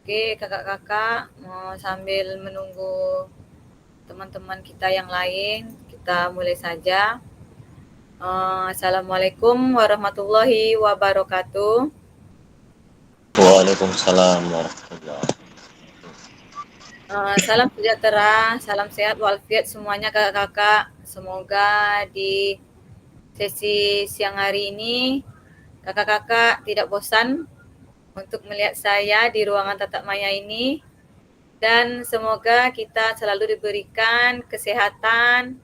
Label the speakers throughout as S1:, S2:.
S1: Oke, kakak-kakak, sambil menunggu teman-teman kita yang lain, kita mulai saja. Assalamualaikum warahmatullahi wabarakatuh.
S2: Waalaikumsalam warahmatullahi.
S1: Salam sejahtera, salam sehat walafiat semuanya kakak-kakak. Semoga di sesi siang hari ini kakak-kakak tidak bosan untuk melihat saya di ruangan tatap maya ini. Dan semoga kita selalu diberikan kesehatan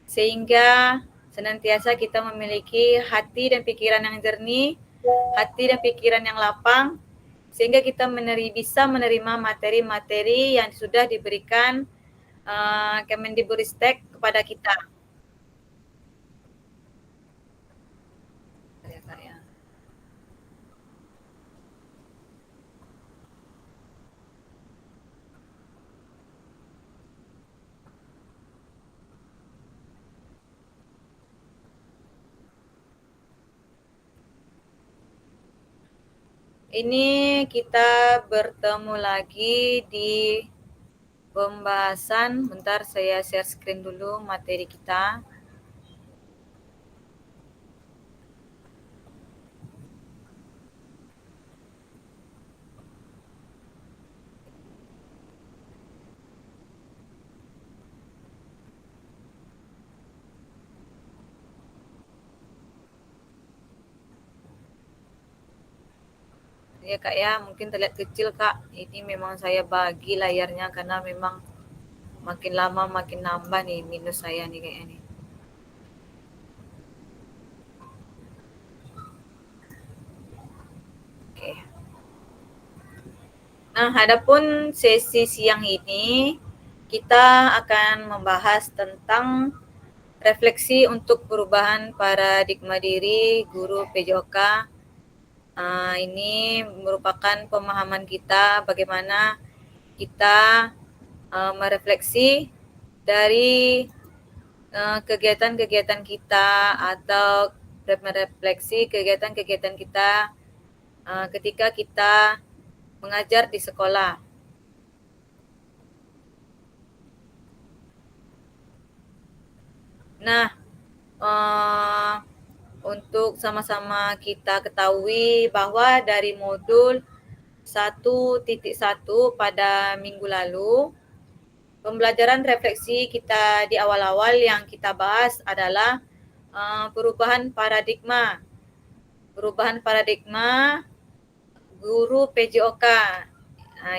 S1: sehingga senantiasa kita memiliki hati dan pikiran yang jernih, hati dan pikiran yang lapang, sehingga kita bisa menerima materi-materi yang sudah diberikan Kemendikbudristek kepada kita. Ini kita bertemu lagi di pembahasan. Bentar saya share screen dulu materi kita. Ya kak ya, mungkin terlihat kecil kak. Ini memang saya bagi layarnya karena memang makin lama makin nambah nih minus saya nih kayaknya nih. Oke. Nah, adapun sesi siang ini kita akan membahas tentang refleksi untuk perubahan paradigma diri guru PJOK. Ini merupakan pemahaman kita bagaimana kita merefleksi dari kegiatan-kegiatan kita atau merefleksi kegiatan-kegiatan kita ketika kita mengajar di sekolah. Nah, untuk sama-sama kita ketahui bahwa dari modul 1.1 pada minggu lalu, pembelajaran refleksi kita di awal-awal yang kita bahas adalah perubahan paradigma. Perubahan paradigma guru PJOK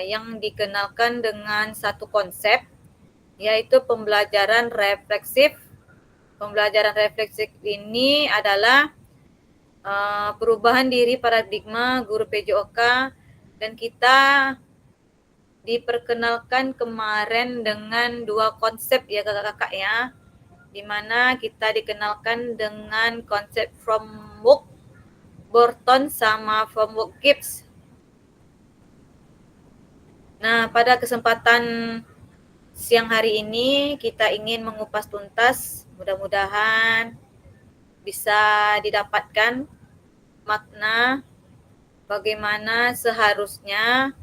S1: yang dikenalkan dengan satu konsep, yaitu pembelajaran refleksif. Pembelajaran refleksif ini adalah perubahan diri paradigma guru PJOK, dan kita diperkenalkan kemarin dengan dua konsep ya kakak-kakak ya, dimana kita dikenalkan dengan konsep framework Burton sama framework Gibbs. Nah, pada kesempatan siang hari ini kita ingin mengupas tuntas, mudah-mudahan bisa didapatkan makna bagaimana seharusnya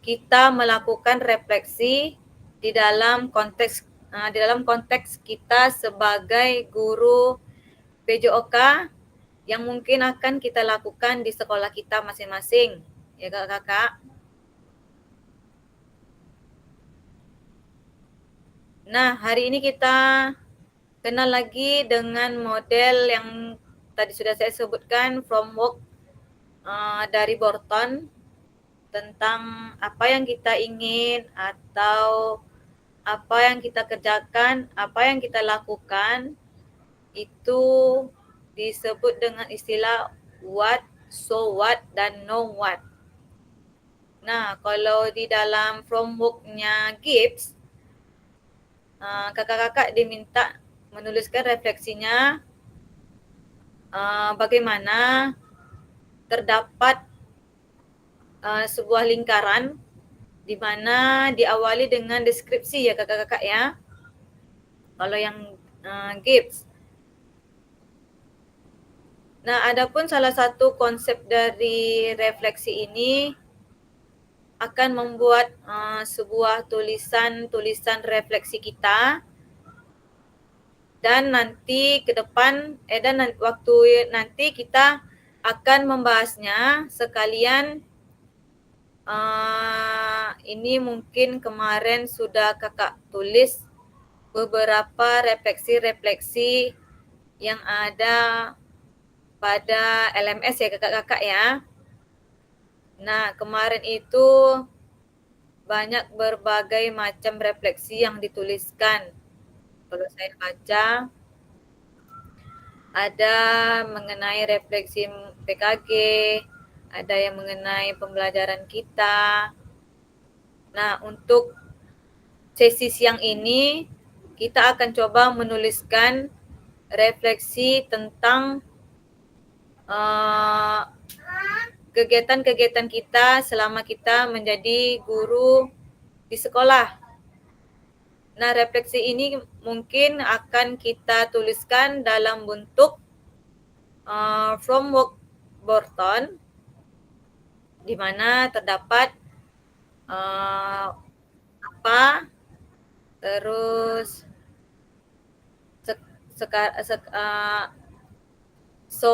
S1: kita melakukan refleksi di dalam konteks kita sebagai guru PJOK yang mungkin akan kita lakukan di sekolah kita masing-masing, ya kakak-kakak. Nah, hari ini kita kenal lagi dengan model yang tadi sudah saya sebutkan, framework dari Burton, tentang apa yang kita ingin atau apa yang kita kerjakan, apa yang kita lakukan, itu disebut dengan istilah what, so what, dan know what. Nah, kalau di dalam frameworknya Gibbs, kakak-kakak diminta menuliskan refleksinya bagaimana terdapat sebuah lingkaran di mana diawali dengan deskripsi ya kakak-kakak ya. Kalau yang Gibbs. Nah, adapun salah satu konsep dari refleksi ini akan membuat sebuah tulisan refleksi kita, dan nanti ke depan waktu nanti kita akan membahasnya sekalian. Ini mungkin kemarin sudah kakak tulis beberapa refleksi-refleksi yang ada pada LMS ya kakak-kakak ya. Nah, kemarin itu banyak berbagai macam refleksi yang dituliskan. Kalau saya baca, ada mengenai refleksi PKG, ada yang mengenai pembelajaran kita. Nah, untuk sesi siang ini, kita akan coba menuliskan refleksi tentang kegiatan-kegiatan kita selama kita menjadi guru di sekolah. Nah, refleksi ini mungkin akan kita tuliskan dalam bentuk framework Borton, di mana terdapat apa, terus so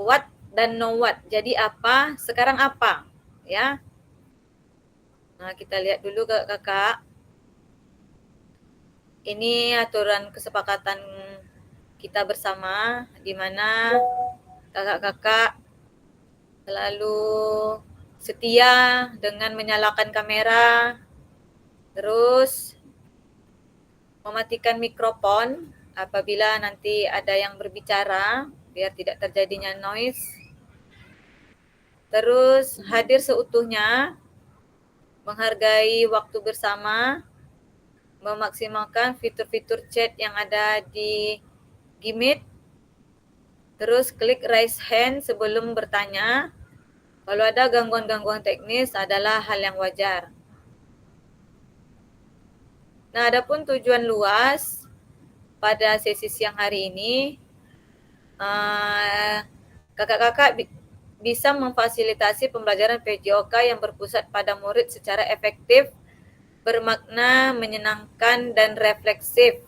S1: what dan know what. Jadi apa, sekarang apa, ya. Nah, kita lihat dulu kakak. Ini aturan kesepakatan kita bersama, di mana kakak-kakak selalu setia dengan menyalakan kamera, terus mematikan mikrofon apabila nanti ada yang berbicara, biar tidak terjadinya noise. Terus hadir seutuhnya, menghargai waktu bersama, memaksimalkan fitur-fitur chat yang ada di Gmeet. Terus klik raise hand sebelum bertanya. Kalau ada gangguan-gangguan teknis adalah hal yang wajar. Nah, adapun tujuan luas pada sesi siang hari ini, kakak-kakak bisa memfasilitasi pembelajaran PJOK yang berpusat pada murid secara efektif, bermakna, menyenangkan, dan refleksif.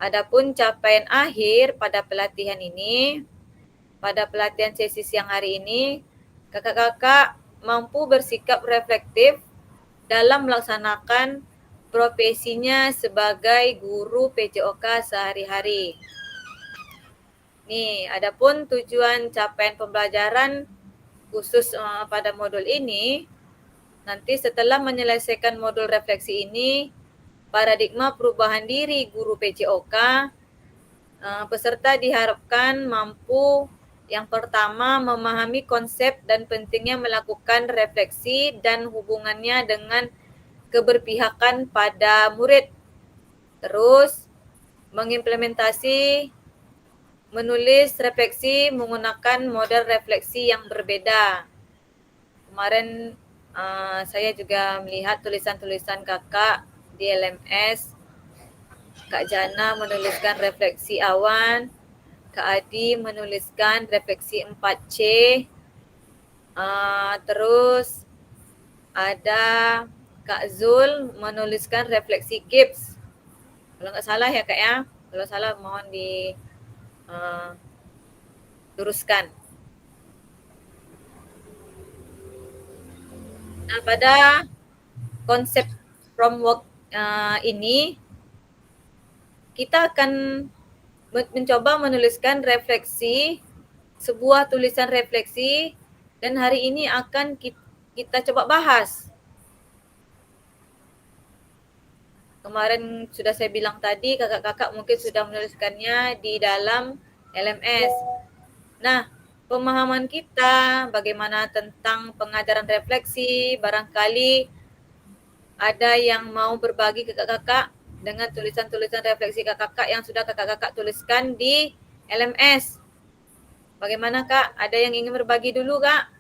S1: Adapun capaian akhir pada pelatihan ini, pada pelatihan sesi siang hari ini, kakak-kakak mampu bersikap reflektif dalam melaksanakan profesinya sebagai guru PJOK sehari-hari. Nih, adapun tujuan capaian pembelajaran khusus pada modul ini, nanti setelah menyelesaikan modul refleksi ini, paradigma perubahan diri guru PJOK, peserta diharapkan mampu yang pertama memahami konsep dan pentingnya melakukan refleksi dan hubungannya dengan keberpihakan pada murid. Terus mengimplementasi menulis refleksi menggunakan model refleksi yang berbeda. Kemarin saya juga melihat tulisan-tulisan kakak di LMS. Kak Jana menuliskan refleksi awan, Kak Adi menuliskan refleksi 4C, terus ada Kak Zul menuliskan refleksi Gibbs. Kalau nggak salah ya Kak ya, kalau salah mohon luruskan. Nah, pada konsep framework ini, kita akan mencoba menuliskan refleksi, sebuah tulisan refleksi, dan hari ini akan kita coba bahas. Kemarin sudah saya bilang tadi, kakak-kakak mungkin sudah menuliskannya di dalam LMS. Nah, pemahaman kita bagaimana tentang pengajaran refleksi, barangkali ada yang mau berbagi ke kakak-kakak dengan tulisan-tulisan refleksi kakak-kakak yang sudah kakak-kakak tuliskan di LMS. Bagaimana Kak? Ada yang ingin berbagi dulu Kak?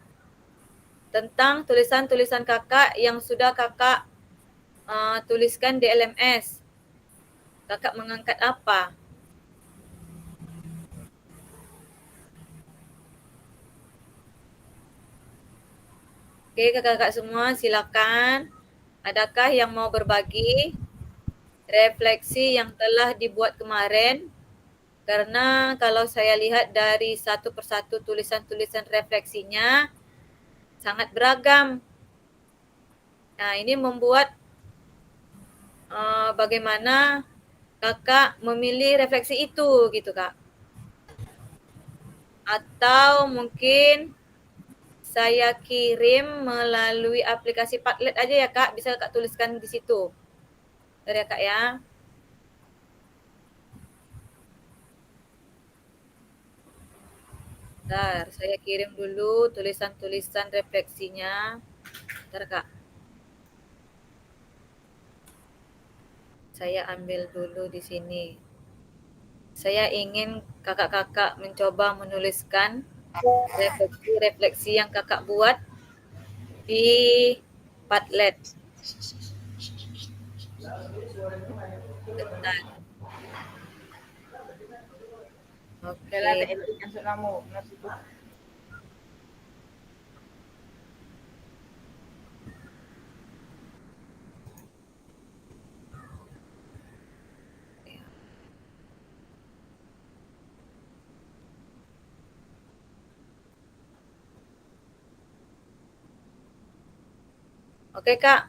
S1: Tentang tulisan-tulisan kakak yang sudah kakak tuliskan di LMS. Kakak mengangkat apa? Oke, kakak-kakak semua silakan. Adakah yang mau berbagi refleksi yang telah dibuat kemarin? Karena kalau saya lihat dari satu persatu tulisan-tulisan refleksinya sangat beragam. Nah, ini membuat bagaimana kakak memilih refleksi itu gitu kak. Atau mungkin saya kirim melalui aplikasi Padlet aja ya kak, bisa kak tuliskan di situ. Bentar ya kak ya. Bentar, saya kirim dulu tulisan-tulisan refleksinya. Bentar kak. Saya ambil dulu di sini. Saya ingin kakak-kakak mencoba menuliskan refleksi-refleksi yang kakak buat di Padlet. Bentar. Oke. Oke kak,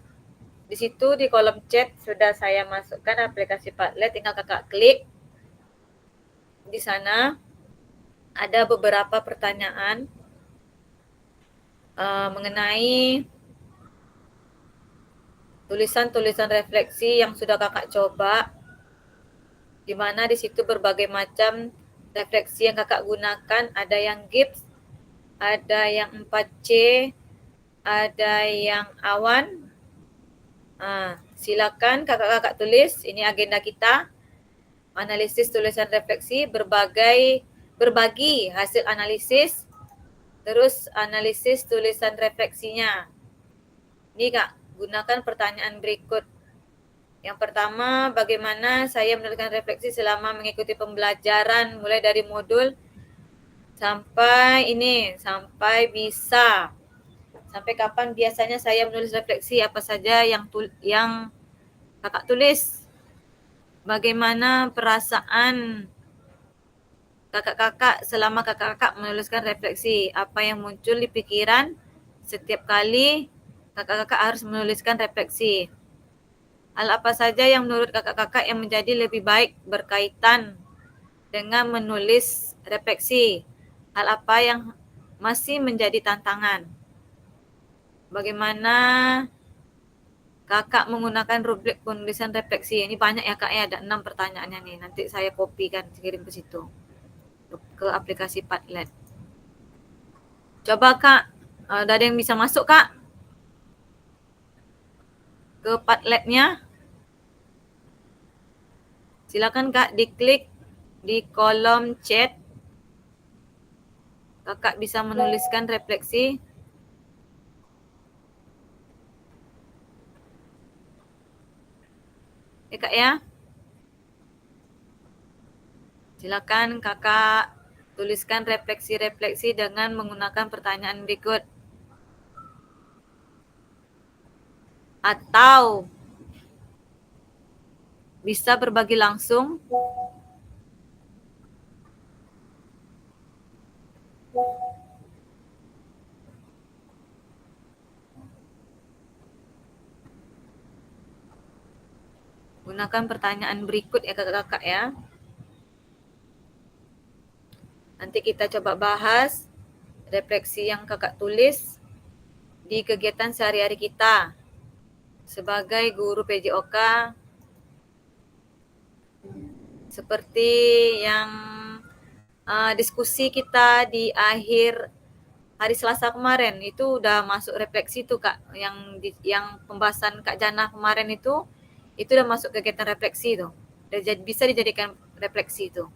S1: di situ di kolom chat sudah saya masukkan aplikasi Padlet, tinggal kakak klik. Di sana ada beberapa pertanyaan mengenai tulisan-tulisan refleksi yang sudah kakak coba, di mana di situ berbagai macam refleksi yang kakak gunakan, ada yang gips, ada yang 4C, ada yang awan. Silakan kakak-kakak tulis, ini agenda kita, analisis tulisan refleksi, berbagi hasil analisis, terus analisis tulisan refleksinya. Ini kak, gunakan pertanyaan berikut. Yang pertama, bagaimana saya menuliskan refleksi selama mengikuti pembelajaran mulai dari modul sampai bisa. Sampai kapan biasanya saya menulis refleksi, apa saja yang kakak tulis. Bagaimana perasaan kakak-kakak selama kakak-kakak menuliskan refleksi, apa yang muncul di pikiran setiap kali kakak-kakak harus menuliskan refleksi. Hal apa saja yang menurut kakak-kakak yang menjadi lebih baik berkaitan dengan menulis refleksi? Hal apa yang masih menjadi tantangan? Bagaimana kakak menggunakan rubrik penulisan refleksi? Ini banyak ya kak ya, ada 6 pertanyaannya nih. Nanti saya kopikan, kirim ke situ, ke aplikasi Padlet. Coba kak, ada yang bisa masuk kak ke Padletnya? Silakan kak diklik di kolom chat. Kakak bisa menuliskan refleksi. Ya kak ya. Silakan kakak tuliskan refleksi-refleksi dengan menggunakan pertanyaan berikut. Atau bisa berbagi langsung. Gunakan pertanyaan berikut ya kakak-kakak ya. Nanti kita coba bahas refleksi yang kakak tulis di kegiatan sehari-hari kita sebagai guru PJOK, seperti yang diskusi kita di akhir hari Selasa kemarin, itu udah masuk refleksi tuh kak, yang pembahasan Kak Jana kemarin itu udah masuk kegiatan refleksi tuh, bisa dijadikan refleksi tuh.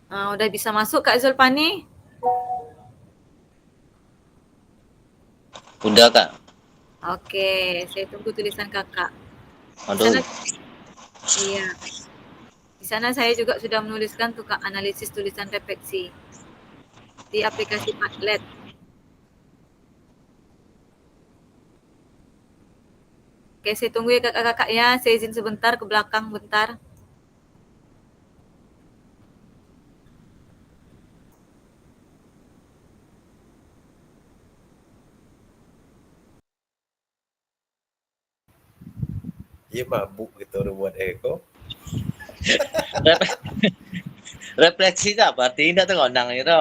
S1: Udah bisa masuk Kak Zulpani?
S2: Udah kak.
S1: Oke, saya tunggu tulisan kakak.
S2: Aduh.
S1: Iya. Di sana saya juga sudah menuliskan tuh kak, analisis tulisan refleksi. di aplikasi Padlet. Oke, saya tunggu ya kakak-kakak ya. Saya izin sebentar ke belakang bentar.
S3: Iya mabuk gitu buat Eko.
S2: Refleksi tak berarti tidak tuh ngondang itu.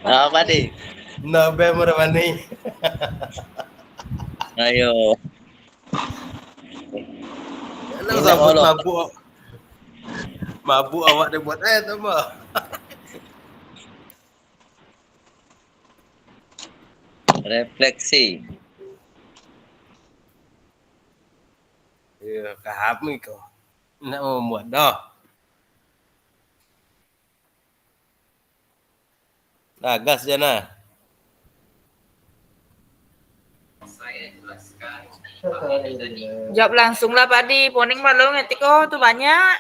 S2: Apa di?
S3: Nabe meramani.
S2: Ayo.
S3: Kalau
S2: Ini
S3: sambut
S2: ngolok.
S3: mabuk. Mabuk awak dia buat tuh mah.
S2: Refleksi.
S3: Iya, kami kau. Nak membuat dah. Nah, gas je nah.
S1: Jawab langsung lah Pak Di. Poning malu ngetik tuh banyak.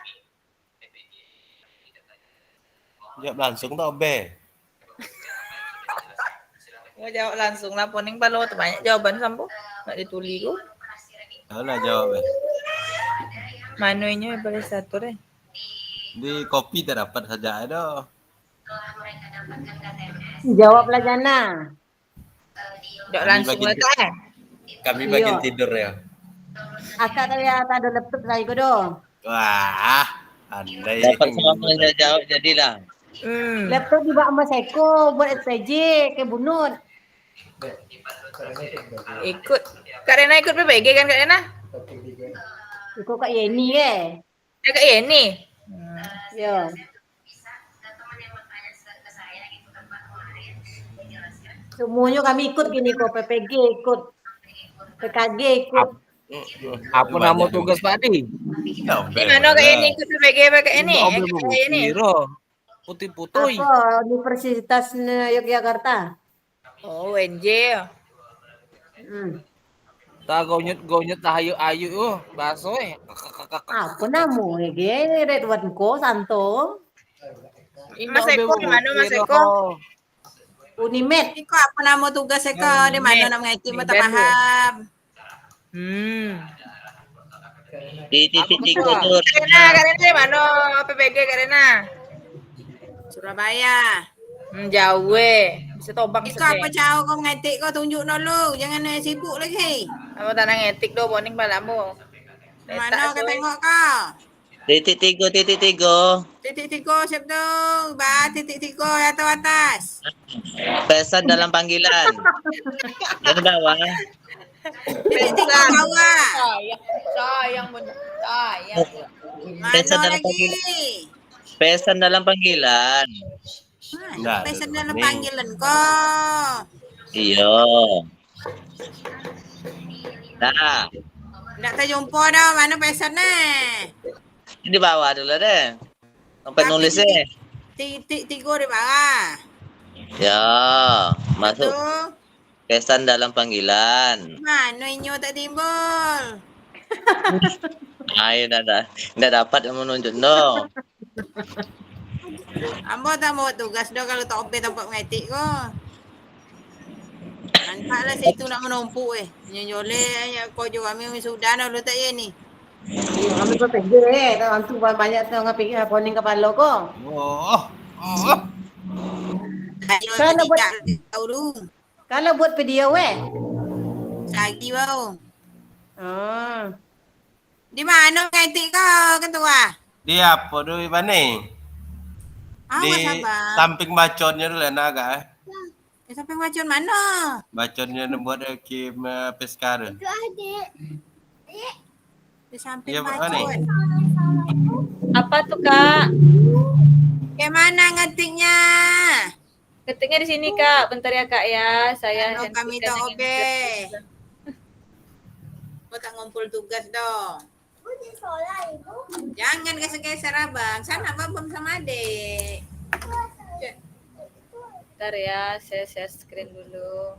S3: Jawab langsung tau be.
S1: Mau jawab langsung lah. Poning malu tuh banyak jawaban sampo. Nggak ditulis tuh.
S3: Alah jawab be.
S1: Manunya boleh satu deh.
S3: Di kopi tak dapat saja ada.
S4: Jawablah Jana.
S1: Jawab langsung lah kan.
S3: Kami
S4: Iya.
S3: bagian tidur ya.
S4: Akak kali ada laptop lagi ko do.
S3: Wah, andai.
S2: Dapat sama jawab jadilah.
S4: Laptop di bawah Mas Eko buat SPJ ke bunut.
S1: Ikut. Kak Rena ikut PPG kan Kak Rena?
S4: Iko Kak Yeni ke?
S1: Ya Kak Yeni.
S4: Ya. Semuanya kami ikut gini kok, PPG ikut, PKG ikut.
S5: Apa nama tugas Pak Di?
S1: Di mana Kak Yeni ikut PPG apa Kak Yeni? Kak Yeni.
S5: Putih-putih.
S4: Apa Universitas Yogyakarta?
S1: Oh, UNJ.
S5: Tak gonyet ayu baso
S4: Apa namu? Ege Redwan ko Santo.
S1: Mas Eko di mana Mas Eko?
S4: Unimed.
S6: Iko apa nama tugas Eko di mana nama ngaji mata paham.
S2: Di titik tiga tuh.
S1: Kak Rena di mana PPG Kak Rena?
S6: Surabaya.
S1: Jauh bisa tobang
S6: Iko apa jauh kau ngaji kau tunjuk dulu, jangan sibuk lagi.
S1: Apa tanah ngetik do boning balamu.
S6: Mana kau tengok kau?
S2: Titik tiga.
S6: Titik tiga siap tu, titik tiga atau atas.
S2: Pesan dalam panggilan. Dari bawah.
S6: Titik tiga bawah.
S1: Sayang benar. Sayang.
S2: Pesan
S6: Mana
S2: dalam
S6: lagi?
S2: panggilan. Pesan dalam panggilan.
S6: Pesan dalam panggilan kau.
S2: Iya. Nah,
S6: Tak terjumpa dah mana pesan
S2: di bawah dulu deh. Sampai nulisnya.
S6: Titik tiga di bawah.
S2: Ya, masuk.
S6: Tu.
S2: Pesan dalam panggilan.
S6: Mana inyo tak timbul?
S2: Ay, nggak dapat yang menunjuk no.
S6: Ambo tak mau tugas dah kalau tak opet tempat mengetik ko. Nampaklah situ nak menumpuk Nyoleh kau juga kami sudah dah lu tak ye ni.
S4: Iya, kami PPG tu banyak tu ngapik poning kepala ko.
S6: Ayo
S4: Kalau buat-
S6: tidak tahu dulu.
S4: Kalau buat video
S6: Lagi bau.
S4: Ah.
S6: Di mana mengetik kau ketua?
S3: Dia apa dulu mana? Di
S6: Awas abang.
S3: samping baconnya dulu naga.
S6: Sampai macam mana?
S3: Baconnya buat Kim Pescara.
S6: Di samping
S3: Ya, Pak
S6: macam.
S3: Ani.
S1: Apa tuh Kak?
S6: Ke mana ngetiknya?
S1: Ketiknya di sini Kak. Bentar ya Kak ya. Saya
S6: Kalau kami tak
S1: hentikan yang
S6: obe.
S1: ini.
S6: Kau tak ngumpul tugas dong. Jangan geser-geser abang. Sana abang sama adik.
S1: Bentar ya, saya share screen dulu.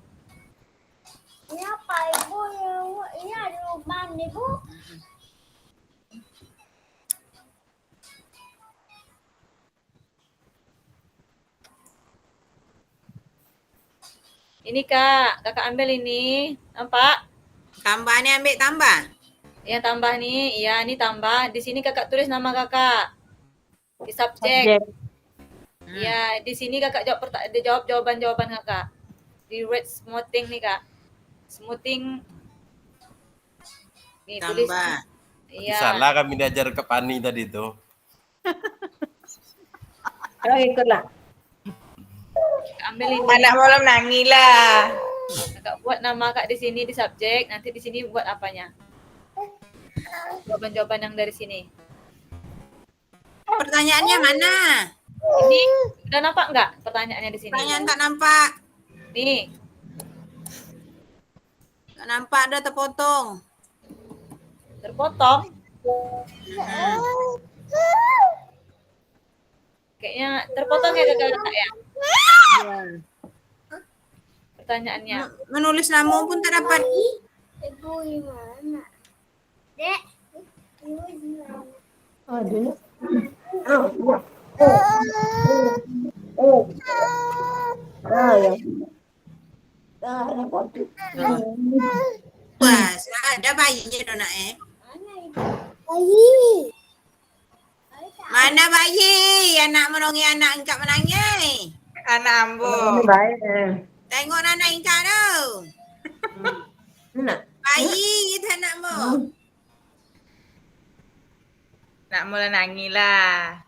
S7: Ini apa ibu? Ini ada lubang nih bu.
S1: Ini Kak, Kakak ambil ini. Nampak?
S6: Tambah ni ambil tambah.
S1: Yang tambah nih, iya ini tambah. Di sini Kakak tulis nama Kakak. Di subjek.
S4: Subjek.
S1: Ya, di sini Kakak jawab jawaban-jawaban Kakak. Di red smoothing nih Kak. Smoothing. Nih, tulis.
S6: Tambah.
S1: Iya.
S3: Salah kami diajar ke Pani tadi tuh.
S4: Kalau ikutlah.
S1: Kakak ambil ini.
S6: Anak malam nangis lah.
S1: Kakak buat nama Kak di sini di subjek. Nanti di sini buat apanya? Jawaban-jawaban yang dari sini.
S6: Pertanyaannya mana?
S1: Ini udah nampak nggak pertanyaannya di sini?
S6: Pertanyaan tak nampak.
S1: Nih,
S6: Tak nampak dah terpotong.
S1: terpotong. Kayaknya terpotong ya Kakak ya? Pertanyaannya.
S6: Menulis nama pun tak dapat.
S7: Ibu gimana? Dek, ibu gimana?
S4: Aduh.
S6: Wah, ada bayinya dah nak
S7: Mana itu? Bayi.
S6: Mana bayi? Anak menongi anak engkau menangis. Anak ambo.
S4: Baik.
S6: Tengok anak engkau tu.
S4: Mana?
S6: Bayi itu anakmu. Nak mula nangis lah.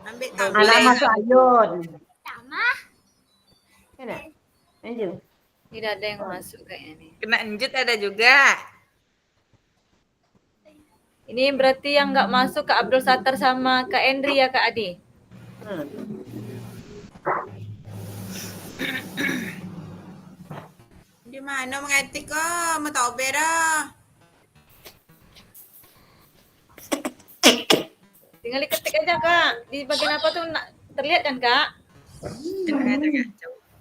S6: Ambil tablet.
S4: Anak masuk ayun.
S7: Sama.
S4: Mana? Lanjut.
S1: Tidak ada yang masuk kayaknya nih.
S6: Kena enjut ada juga.
S1: Ini berarti yang nggak masuk Kak Abdul Sattar sama Kak Endri ya Kak Adi?
S6: Di mana mengetik kok? Mau tahu beda.
S1: Tinggal diketik aja Kak. Di bagian apa tuh terlihat kan Kak?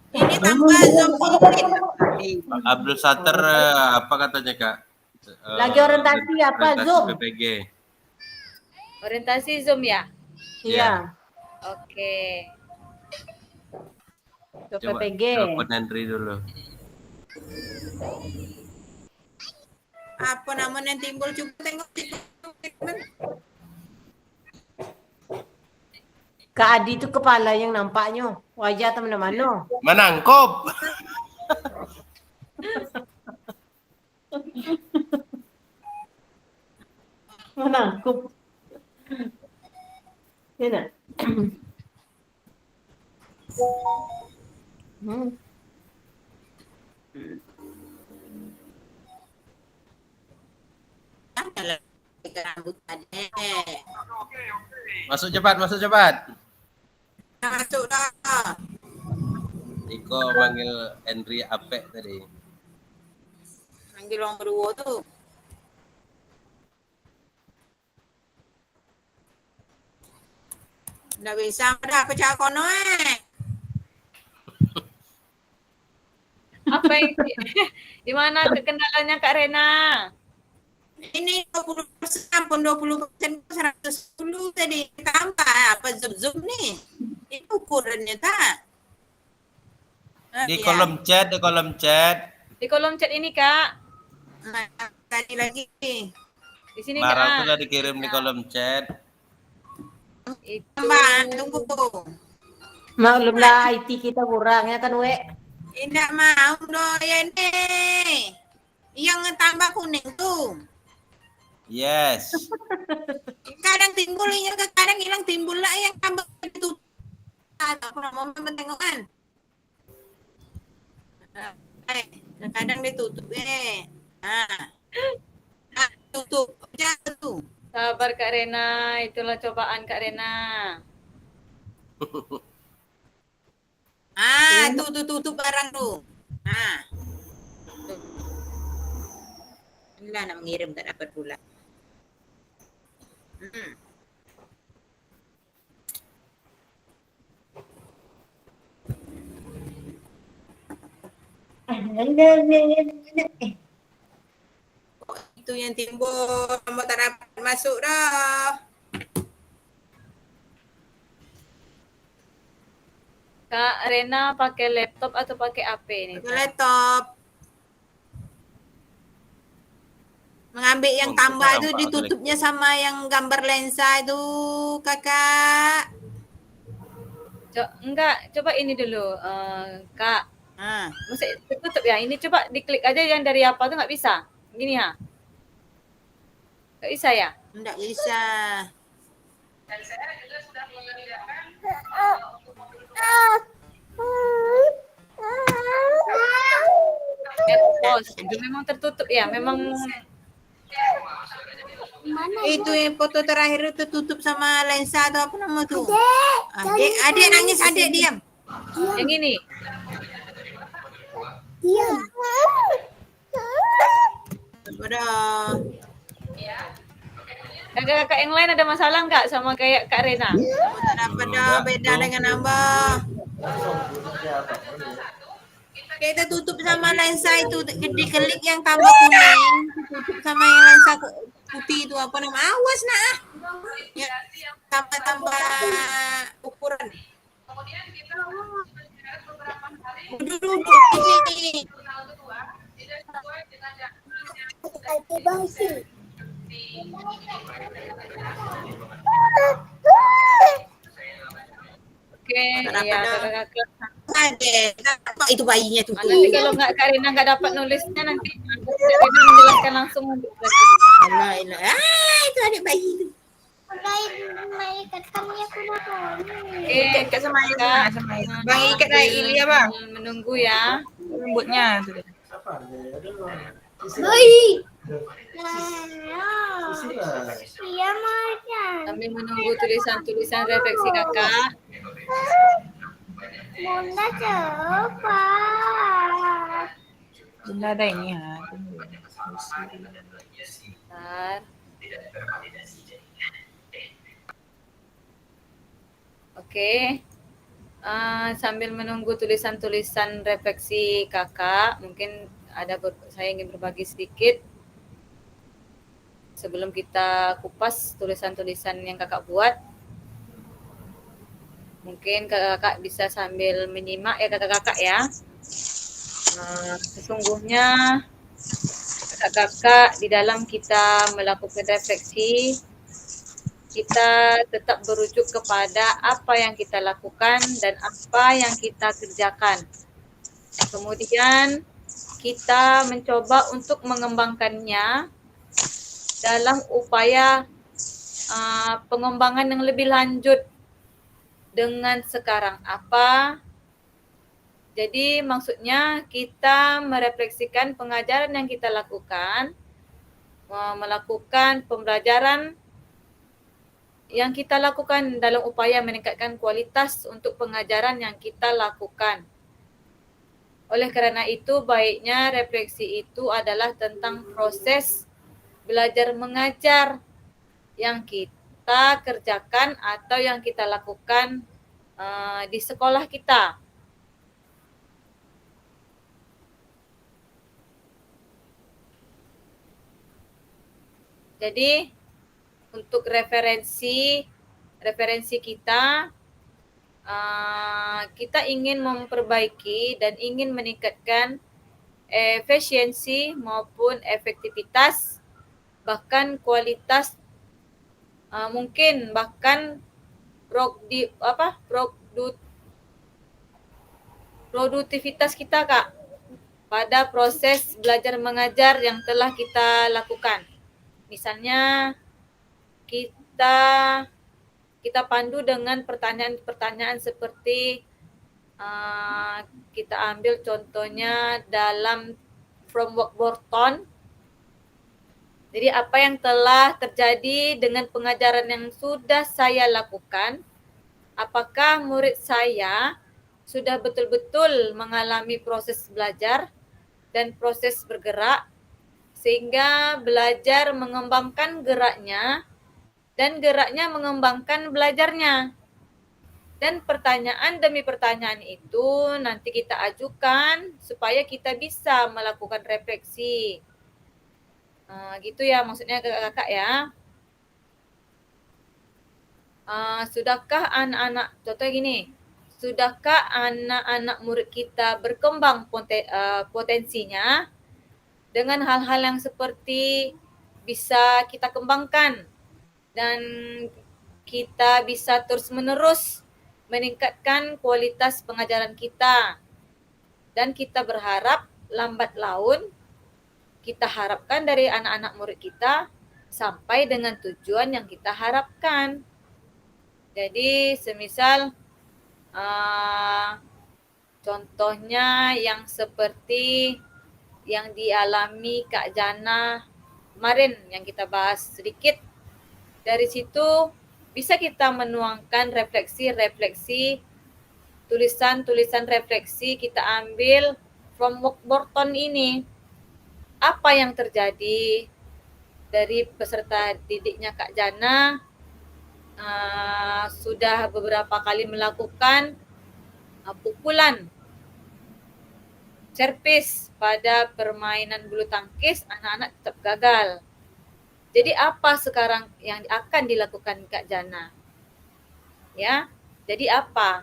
S6: Ini tambah zoom in.
S3: Pak Abdul Sattar apa katanya Kak?
S4: Lagi orientasi apa,
S3: orientasi
S4: Zoom?
S3: PPG.
S1: Orientasi Zoom ya?
S4: Iya.
S1: Oke.
S4: Ke
S3: Coba
S4: PPG.
S3: telepon Henry dulu.
S6: Apa namanya yang timbul coba tengok.
S4: Kak Adi itu kepala yang nampaknya. Wajah teman-teman.
S3: Menangkop.
S4: Menangkup. Ini.
S6: Rambut tadi.
S3: Masuk cepat, masuk cepat.
S6: Masuk dah.
S3: Iko manggil Henry Apek tadi.
S6: Panggil orang berdua tu. Dah bisa dah pecah kono
S1: Apa yang di mana kendalanya Kak Rena?
S6: Ini 20% pun 20% 110 tadi tambah apa zoom ni. Itu ukurannya tak?
S3: Di kolom chat, di kolom chat.
S1: Di kolom chat ini Kak.
S6: Tadi lagi.
S1: Di sini
S3: Marah
S1: Kak.
S3: sudah dikirim di kolom chat.
S1: Itu.
S6: Tambah, tunggu.
S4: Maklumlah IT kita kurang ya kan, We?
S6: Tidak mau doyan ni. Yang tambah kuning tu.
S3: Yes.
S6: Kadang timbul, kadang hilang timbul lah yang tambah itu. Tak pernah mau tengok kan. Kadang ditutup tutup. Jangan tu.
S1: Sabar Kak Rena, itulah cobaan Kak Rena.
S6: Tutup barang tu. Lah nak mengirim tak dapat pula. Itu yang timbul, kamu tak dapat masuk dah.
S1: Kak Rena pakai laptop atau pakai HP nih?
S6: Pakai laptop. Mengambil yang
S3: Untuk
S6: tambah itu
S3: nampak
S6: ditutupnya sama yang gambar lensa itu, Kakak.
S1: Enggak, coba ini dulu, Kak.
S6: Nah,
S1: Mesti tertutup ya? Ini coba diklik aja yang dari apa tuh nggak bisa? Gini ya? Nggak bisa ya?
S6: enggak bisa.
S1: Post. Itu memang tertutup ya? Memang
S7: Mana?
S6: Itu yang foto terakhir itu tutup sama lensa atau apa nama tuh? Adik nangis, adik diam.
S1: yang ini.
S7: Diam.
S6: Udah.
S1: Kakak-kakak yang lain ada masalah nggak sama kayak Kak Rena?
S6: Pada beda dengan Abah. Kita tutup sama lensa itu, dikelik yang tambah kuning, tutup sama yang lensa putih itu apa nama? Awas nah. Ya, tambah ukuran. Duduk ini.
S7: Aktivasi.
S1: Oke, ya kakak-kakak.
S6: Apa itu bayinya tuh?
S1: Nanti kalau nggak Kak Rena nggak dapat nulisnya nanti Kak Rena menjelaskan langsung untuk
S6: Itu adik bayi itu.
S7: Malaikat kami aku datang.
S1: Oke,
S5: Ikat sama air
S1: Kak.
S5: sama air.
S6: Bang ikat dah ini ya bang.
S1: Menunggu ya.
S5: Rambutnya tuh.
S7: Bayi. Iya macan.
S1: Sambil menunggu tulisan-tulisan refleksi kakak.
S7: Bunda cepat.
S5: Bunda ada ini ya.
S1: Bentar. Oke. Sambil menunggu tulisan-tulisan refleksi kakak, mungkin saya ingin berbagi sedikit sebelum kita kupas tulisan-tulisan yang kakak buat. Mungkin kakak bisa sambil menyimak ya kakak-kakak ya. Sesungguhnya kakak-kakak di dalam kita melakukan refleksi, kita tetap berujuk kepada apa yang kita lakukan dan apa yang kita kerjakan. Kemudian kita mencoba untuk mengembangkannya dalam upaya pengembangan yang lebih lanjut dengan sekarang apa. Jadi maksudnya kita merefleksikan pengajaran yang kita lakukan, melakukan pembelajaran yang kita lakukan dalam upaya meningkatkan kualitas untuk pengajaran yang kita lakukan. Oleh karena itu, baiknya refleksi itu adalah tentang proses belajar mengajar yang kita kerjakan atau yang kita lakukan di sekolah kita. Jadi, untuk referensi kita, kita ingin memperbaiki dan ingin meningkatkan efisiensi maupun efektivitas, bahkan kualitas, mungkin bahkan produktivitas kita Kak pada proses belajar mengajar yang telah kita lakukan. Misalnya kita pandu dengan pertanyaan-pertanyaan seperti kita ambil contohnya dalam framework Wharton. Jadi apa yang telah terjadi dengan pengajaran yang sudah saya lakukan, apakah murid saya sudah betul-betul mengalami proses belajar dan proses bergerak sehingga belajar mengembangkan geraknya dan geraknya mengembangkan belajarnya. Dan pertanyaan demi pertanyaan itu nanti kita ajukan supaya kita bisa melakukan refleksi. Gitu ya maksudnya kakak ya. Sudahkah anak-anak, contohnya gini, sudahkah anak-anak murid kita berkembang potensinya dengan hal-hal yang seperti bisa kita kembangkan dan kita bisa terus-menerus meningkatkan kualitas pengajaran kita. Dan kita berharap lambat laun kita harapkan dari anak-anak murid kita sampai dengan tujuan yang kita harapkan. Jadi semisal contohnya yang seperti yang dialami Kak Jana kemarin yang kita bahas sedikit, dari situ bisa kita menuangkan refleksi-refleksi, tulisan-tulisan refleksi kita ambil from Workborton ini. Apa yang terjadi dari peserta didiknya Kak Jana sudah beberapa kali melakukan pukulan servis pada permainan bulu tangkis, anak-anak tetap gagal. Jadi apa sekarang yang akan dilakukan Kak Jana? Ya, jadi apa?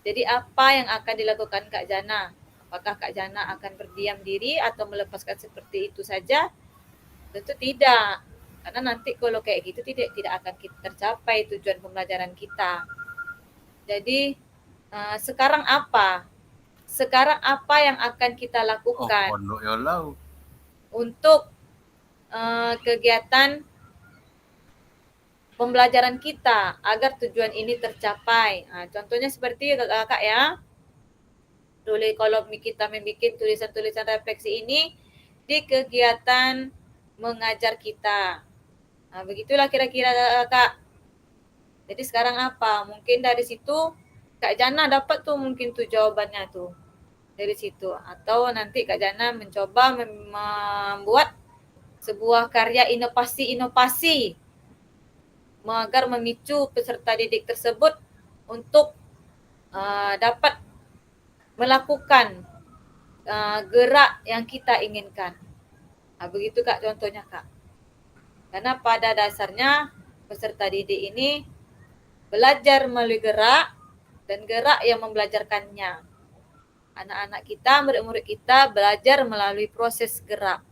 S1: Jadi apa yang akan dilakukan Kak Jana? Apakah Kak Jana akan berdiam diri atau melepaskan seperti itu saja? Tentu tidak. Karena nanti kalau kayak gitu tidak akan tercapai tujuan pembelajaran kita. Jadi sekarang apa? Sekarang apa yang akan kita lakukan untuk kegiatan pembelajaran kita agar tujuan ini tercapai? Contohnya seperti kakak ya. Dulu kalau kita membuat tulisan-tulisan refleksi ini di kegiatan mengajar kita. Begitulah kira-kira Kak. Jadi sekarang apa? Mungkin dari situ Kak Jana dapat tuh mungkin tuh jawabannya tuh dari situ. Atau nanti Kak Jana mencoba membuat sebuah karya inovasi-inovasi agar memicu peserta didik tersebut untuk dapat melakukan gerak yang kita inginkan. Begitu Kak contohnya Kak. Karena pada dasarnya peserta didik ini belajar melalui gerak dan gerak yang membelajarkannya. Anak-anak kita, murid-murid kita belajar melalui proses gerak.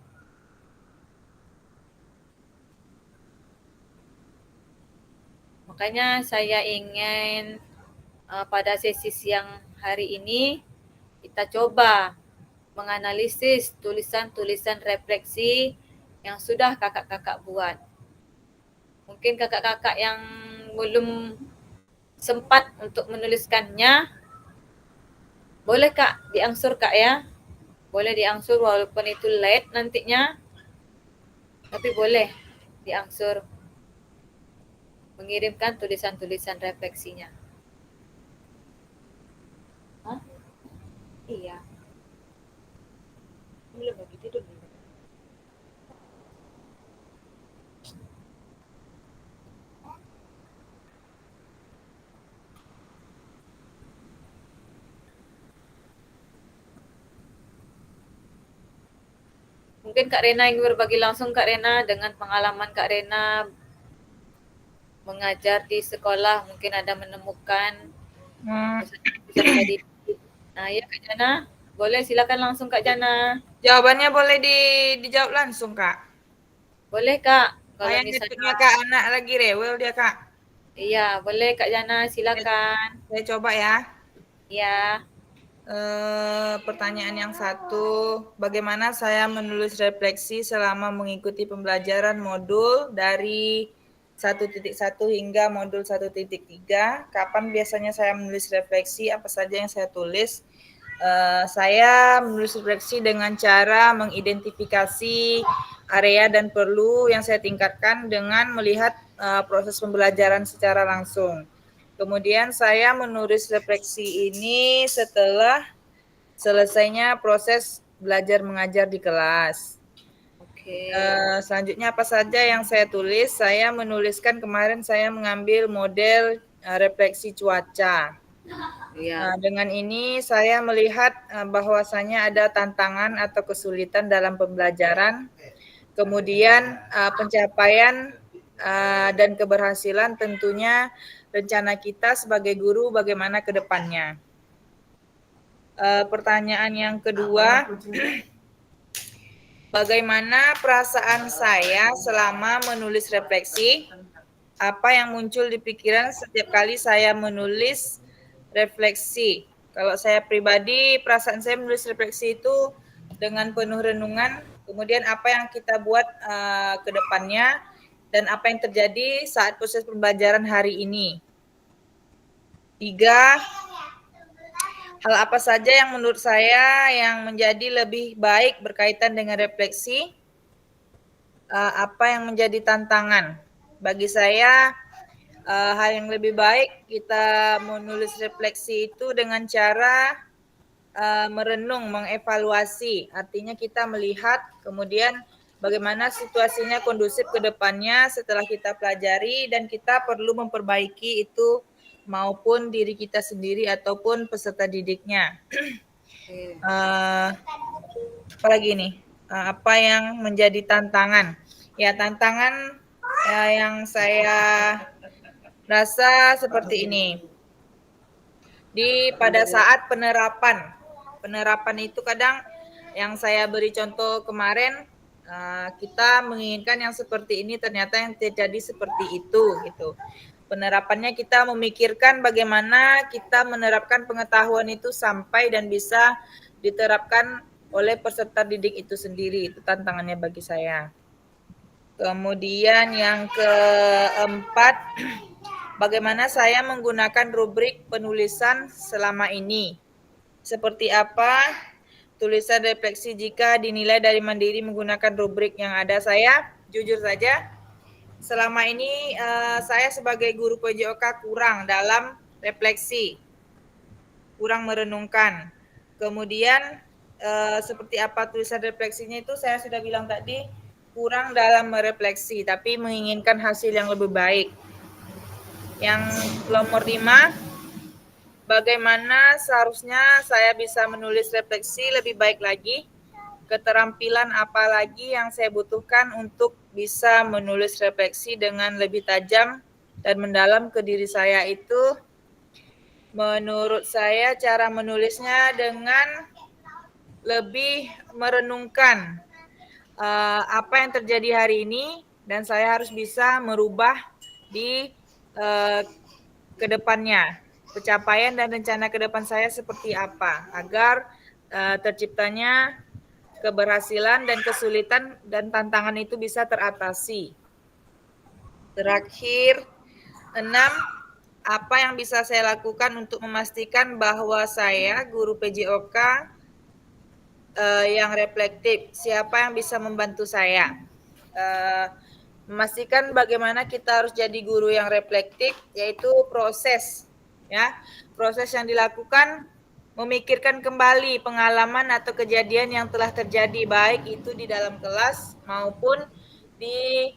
S1: Makanya saya ingin pada sesi siang hari ini kita coba menganalisis tulisan-tulisan refleksi yang sudah kakak-kakak buat. Mungkin kakak-kakak yang belum sempat untuk menuliskannya, boleh Kak diangsur Kak ya. Boleh diangsur walaupun itu late nantinya. Tapi boleh diangsur mengirimkan tulisan-tulisan refleksinya. Hah? Iya. Belum lagi tidur. Mungkin Kak Rena ingin berbagi langsung Kak Rena dengan pengalaman Kak Rena mengajar di sekolah, mungkin ada menemukan peserta didik. Ya Kak Jana, boleh silakan langsung Kak Jana.
S5: Jawabannya boleh dijawab langsung Kak.
S1: Boleh Kak. Kalau
S5: Kayak
S1: misalnya
S5: Kak anak lagi rewel dia Kak.
S1: Iya, boleh Kak Jana, silakan.
S5: Saya coba ya.
S1: Ya.
S5: Pertanyaan yang satu, bagaimana saya menulis refleksi selama mengikuti pembelajaran modul dari 1.1 hingga modul 1.3? Kapan biasanya saya menulis refleksi? Apa saja yang saya tulis? Saya menulis refleksi dengan cara mengidentifikasi area dan perlu yang saya tingkatkan dengan melihat proses pembelajaran secara langsung. Kemudian saya menulis refleksi ini setelah selesainya proses belajar mengajar di kelas.
S1: Oke.
S5: Selanjutnya apa saja yang saya tulis? Saya menuliskan kemarin saya mengambil model refleksi cuaca.
S1: Ya.
S5: Dengan ini saya melihat bahwasanya ada tantangan atau kesulitan dalam pembelajaran. Kemudian pencapaian dan keberhasilan tentunya rencana kita sebagai guru bagaimana ke depannya. Pertanyaan yang kedua, bagaimana perasaan saya selama menulis refleksi? Apa yang muncul di pikiran setiap kali saya menulis refleksi? Kalau saya pribadi, perasaan saya menulis refleksi itu dengan penuh renungan, kemudian apa yang kita buat ke depannya, dan apa yang terjadi saat proses pembelajaran hari ini. 3, hal apa saja yang menurut saya yang menjadi lebih baik berkaitan dengan refleksi? Apa yang menjadi tantangan? Bagi saya, hal yang lebih baik kita menulis refleksi itu dengan cara merenung, mengevaluasi. Artinya kita melihat kemudian bagaimana situasinya kondusif ke depannya setelah kita pelajari, dan kita perlu memperbaiki itu maupun diri kita sendiri ataupun peserta didiknya. Apalagi nih, apa yang menjadi tantangan? Ya, tantangan yang saya rasa seperti ini. Pada saat penerapan itu kadang yang saya beri contoh kemarin, kita menginginkan yang seperti ini, ternyata yang terjadi seperti itu gitu. Penerapannya kita memikirkan bagaimana kita menerapkan pengetahuan itu sampai dan bisa diterapkan oleh peserta didik itu sendiri. Itu tantangannya bagi saya. Kemudian yang keempat, bagaimana saya menggunakan rubrik penulisan selama ini? Seperti apa tulisan refleksi jika dinilai dari mandiri menggunakan rubrik yang ada? Saya jujur saja, selama ini saya sebagai guru PJOK kurang dalam refleksi, kurang merenungkan. Kemudian seperti apa tulisan refleksinya itu saya sudah bilang tadi, kurang dalam merefleksi, tapi menginginkan hasil yang lebih baik. Yang nomor 5, bagaimana seharusnya saya bisa menulis refleksi lebih baik lagi? Keterampilan apa lagi yang saya butuhkan untuk bisa menulis refleksi dengan lebih tajam dan mendalam ke diri saya itu? Menurut saya cara menulisnya dengan lebih merenungkan apa yang terjadi hari ini, dan saya harus bisa merubah di kedepannya. Pencapaian dan rencana ke depan saya seperti apa agar terciptanya keberhasilan dan kesulitan dan tantangan itu bisa teratasi. Terakhir, 6, apa yang bisa saya lakukan untuk memastikan bahwa saya guru PJOK yang reflektif? Siapa yang bisa membantu saya? Memastikan bagaimana kita harus jadi guru yang reflektif, yaitu proses, ya, proses yang dilakukan memikirkan kembali pengalaman atau kejadian yang telah terjadi, baik itu di dalam kelas maupun di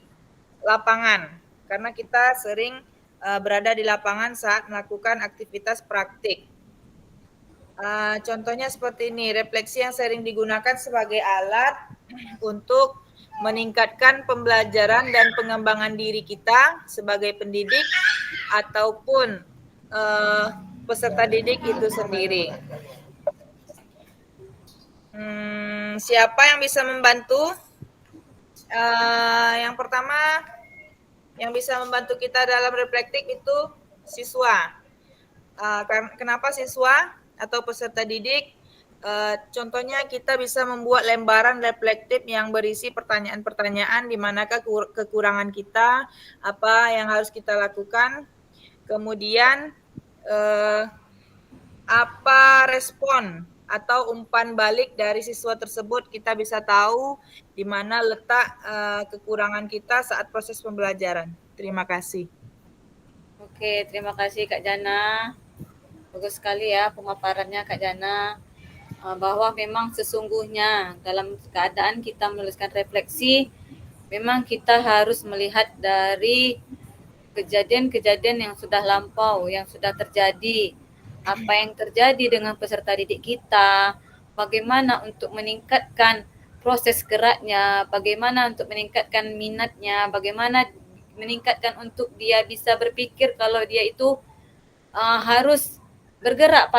S5: lapangan, karena kita sering berada di lapangan saat melakukan aktivitas praktik. Contohnya seperti ini, refleksi yang sering digunakan sebagai alat untuk meningkatkan pembelajaran dan pengembangan diri kita sebagai pendidik ataupun peserta didik itu sendiri. Siapa yang bisa membantu? Yang pertama, yang bisa membantu kita dalam reflektif itu siswa. Kenapa siswa atau peserta didik? Contohnya kita bisa membuat lembaran reflektif yang berisi pertanyaan-pertanyaan di manakah kekurangan kita, apa yang harus kita lakukan, kemudian apa respon atau umpan balik dari siswa tersebut, kita bisa tahu di mana letak kekurangan kita saat proses pembelajaran. Terima kasih.
S1: Oke, terima kasih Kak Jana. Bagus sekali ya pemaparannya Kak Jana. Bahwa memang sesungguhnya dalam keadaan kita menuliskan refleksi, memang kita harus melihat dari kejadian-kejadian yang sudah lampau, yang sudah terjadi, apa yang terjadi dengan peserta didik kita, bagaimana untuk meningkatkan proses geraknya, bagaimana untuk meningkatkan minatnya, bagaimana meningkatkan untuk dia bisa berpikir kalau dia itu harus bergerak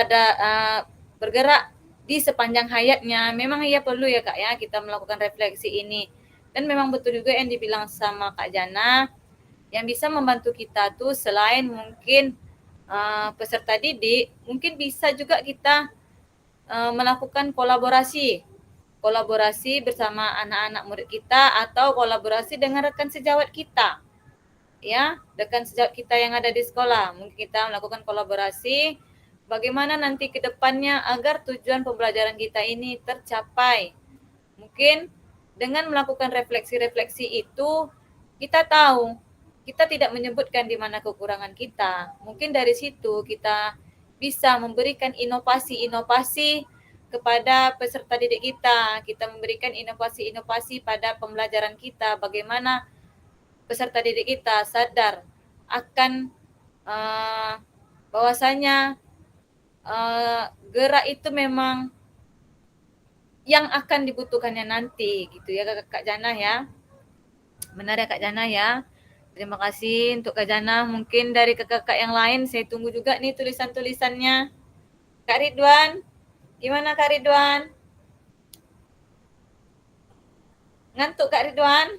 S1: bergerak di sepanjang hayatnya. Memang ia perlu ya Kak ya kita melakukan refleksi ini. Dan memang betul juga yang dibilang sama Kak Jana, yang bisa membantu kita tuh selain mungkin peserta didik, mungkin bisa juga kita melakukan kolaborasi bersama anak-anak murid kita atau kolaborasi dengan rekan sejawat kita. Ya, rekan sejawat kita yang ada di sekolah. Mungkin kita melakukan kolaborasi bagaimana nanti ke depannya agar tujuan pembelajaran kita ini tercapai. Mungkin dengan melakukan refleksi-refleksi itu kita tahu, kita tidak menyebutkan di mana kekurangan kita. Mungkin dari situ kita bisa memberikan inovasi-inovasi kepada peserta didik kita. Kita memberikan inovasi-inovasi pada pembelajaran kita. Bagaimana peserta didik kita sadar akan bahwasanya gerak itu memang yang akan dibutuhkannya nanti gitu ya Kak Jana ya. Benar ya Kak Jana ya. Terima kasih untuk Kak Jana. Mungkin dari kakak yang lain saya tunggu juga nih tulisan-tulisannya. Kak Ridwan, gimana Kak Ridwan? Ngantuk Kak Ridwan?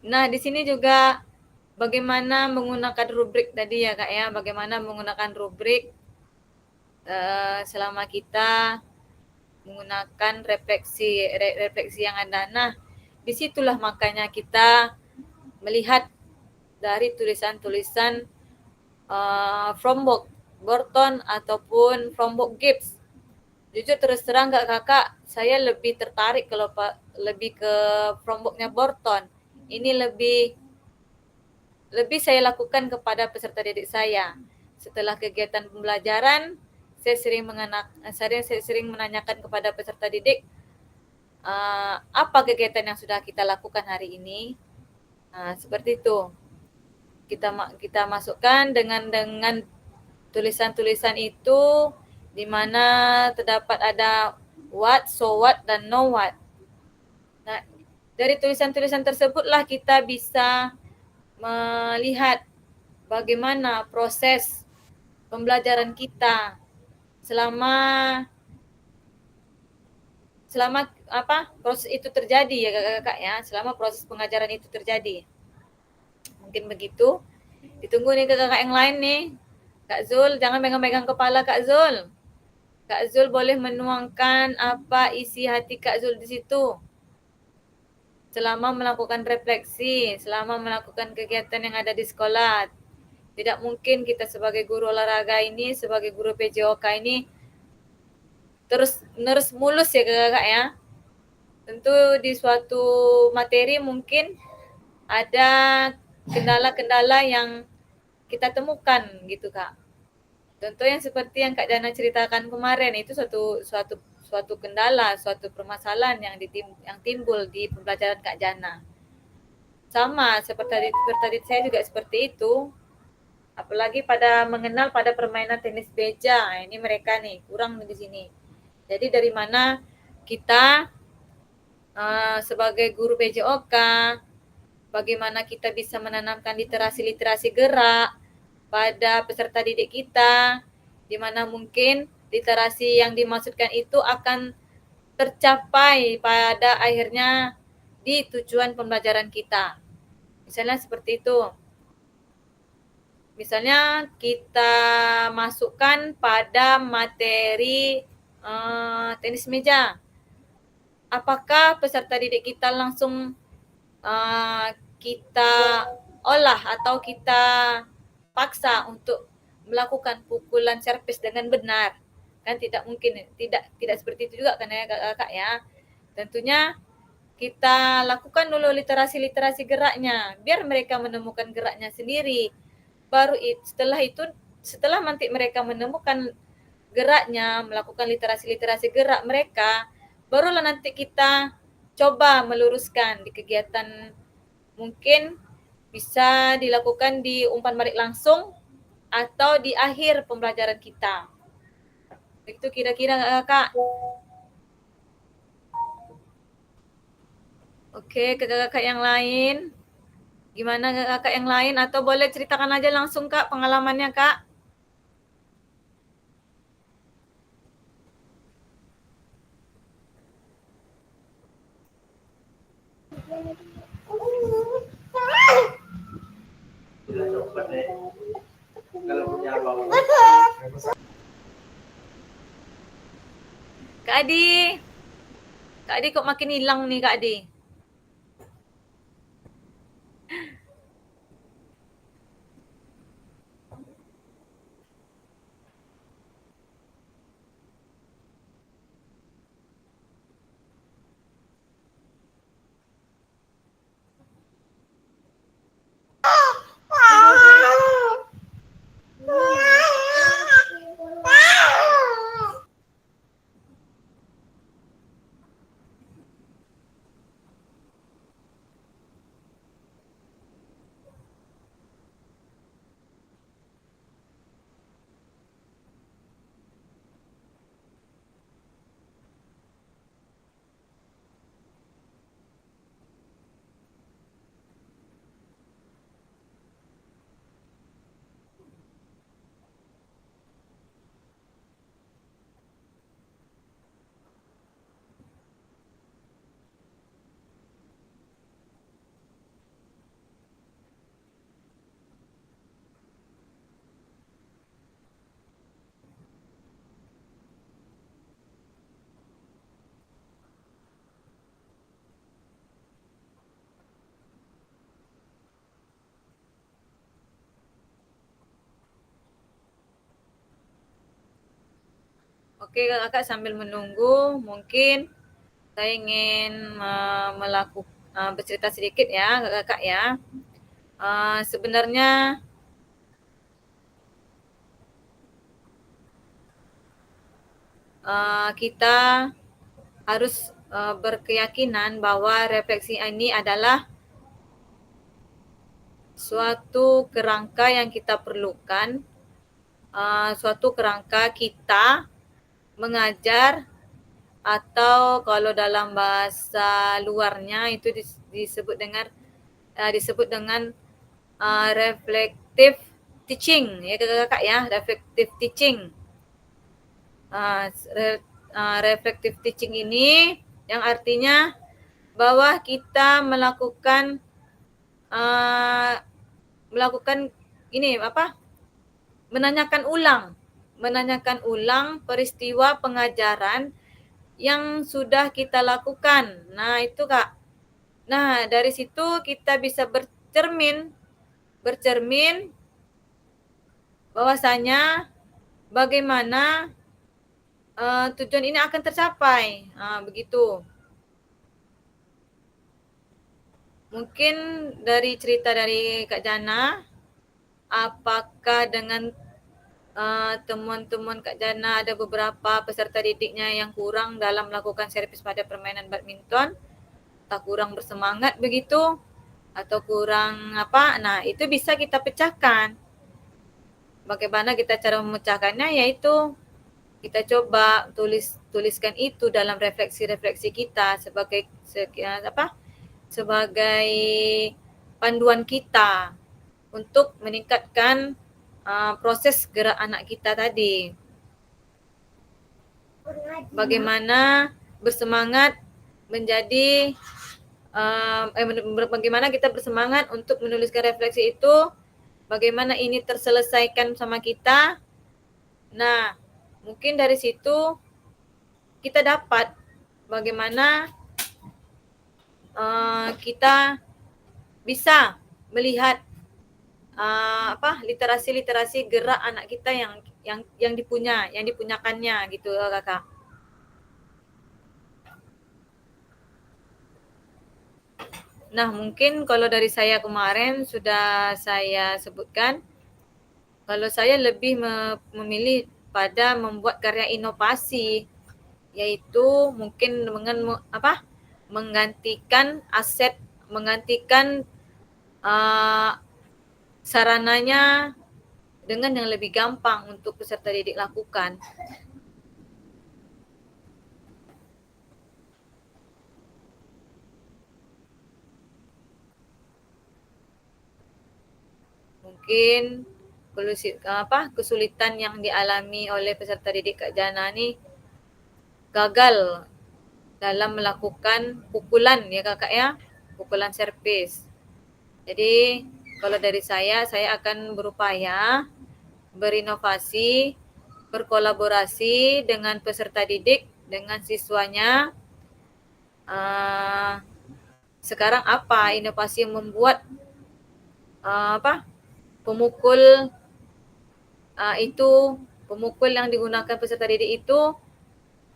S1: Nah, di sini juga bagaimana menggunakan rubrik tadi ya Kak ya. Bagaimana menggunakan rubrik selama kita menggunakan refleksi yang ada. Nah, disitulah makanya kita melihat dari tulisan-tulisan from Borton ataupun from Gibbs. Jujur terus terang kakak, saya lebih tertarik kalau lebih ke from Borton. Ini lebih saya lakukan kepada peserta didik saya. Setelah kegiatan pembelajaran, saya sering menanyakan kepada peserta didik apa kegiatan yang sudah kita lakukan hari ini. Seperti itu. Kita masukkan dengan tulisan-tulisan itu di mana terdapat ada what, so what, dan know what. Nah, dari tulisan-tulisan tersebutlah kita bisa melihat bagaimana proses pembelajaran kita selama proses itu terjadi ya kakak ya, selama proses pengajaran itu terjadi. Mungkin begitu. Ditunggu nih kakak yang lain nih. Kak Zul, jangan megang-megang kepala Kak Zul. Kak Zul boleh menuangkan apa isi hati Kak Zul di situ. Selama melakukan refleksi, selama melakukan kegiatan yang ada di sekolah. Tidak mungkin kita sebagai guru olahraga ini, sebagai guru PJOK ini terus mulus ya kakak ya. Tentu di suatu materi mungkin ada kendala-kendala yang kita temukan gitu Kak. Contoh yang seperti yang Kak Jana ceritakan kemarin itu suatu kendala, suatu permasalahan yang timbul di pembelajaran Kak Jana. Sama seperti tadi saya juga seperti itu. Apalagi mengenal pada permainan tenis beja. Ini mereka nih kurang di sini. Jadi dari mana kita sebagai guru PJOK, bagaimana kita bisa menanamkan literasi gerak pada peserta didik kita, di mana mungkin literasi yang dimaksudkan itu akan tercapai pada akhirnya di tujuan pembelajaran kita. Misalnya seperti itu. Misalnya kita masukkan pada materi tenis meja. Apakah peserta didik kita langsung kita olah atau kita paksa untuk melakukan pukulan servis dengan benar? Kan tidak mungkin, tidak seperti itu juga kan ya kakak ya. Tentunya kita lakukan dulu literasi geraknya, biar mereka menemukan geraknya sendiri. Baru setelah nanti mereka menemukan geraknya, melakukan literasi gerak mereka, barulah nanti kita coba meluruskan di kegiatan, mungkin bisa dilakukan di umpan balik langsung atau di akhir pembelajaran kita. Itu kira-kira Kak. Oke, ke kakak yang lain. Gimana kakak yang lain? Atau boleh ceritakan aja langsung Kak pengalamannya Kak? Kak Adi. Kak Adi kok makin hilang nih Kak Adi? Oke kakak sambil menunggu mungkin saya ingin bercerita sedikit ya kakak ya. Sebenarnya kita harus berkeyakinan bahwa refleksi ini adalah suatu kerangka yang kita perlukan, suatu kerangka kita mengajar atau kalau dalam bahasa luarnya itu disebut dengan reflective teaching ya kakak ya, reflective teaching. Reflective teaching ini yang artinya bahwa kita melakukan ini menanyakan ulang peristiwa pengajaran yang sudah kita lakukan. Nah, itu Kak. Nah, dari situ kita bisa bercermin bahwasanya bagaimana tujuan ini akan tercapai. Begitu. Mungkin dari cerita dari Kak Jana, apakah dengan teman-teman Kak Jana ada beberapa peserta didiknya yang kurang dalam melakukan servis pada permainan badminton, atau kurang bersemangat begitu, atau kurang apa? Nah, itu bisa kita pecahkan. Bagaimana kita cara memecahkannya? Yaitu kita coba tuliskan itu dalam refleksi-refleksi kita sebagai panduan kita untuk meningkatkan proses gerak anak kita tadi. Bagaimana bersemangat menjadi bagaimana kita bersemangat untuk menuliskan refleksi itu, bagaimana ini terselesaikan sama kita. Nah, mungkin dari situ kita dapat bagaimana kita bisa melihat literasi gerak anak kita yang dipunyakannya gitu kakak. Nah, mungkin kalau dari saya kemarin sudah saya sebutkan, kalau saya lebih memilih pada membuat karya inovasi, yaitu mungkin menggantikan sarananya dengan yang lebih gampang untuk peserta didik lakukan. mungkin kesulitan yang dialami oleh peserta didik Kak Jana ni gagal dalam melakukan pukulan ya kakak ya, pukulan servis. Jadi kalau dari saya akan berupaya berinovasi, berkolaborasi dengan peserta didik, dengan siswanya. Sekarang apa inovasi yang membuat pemukul pemukul yang digunakan peserta didik itu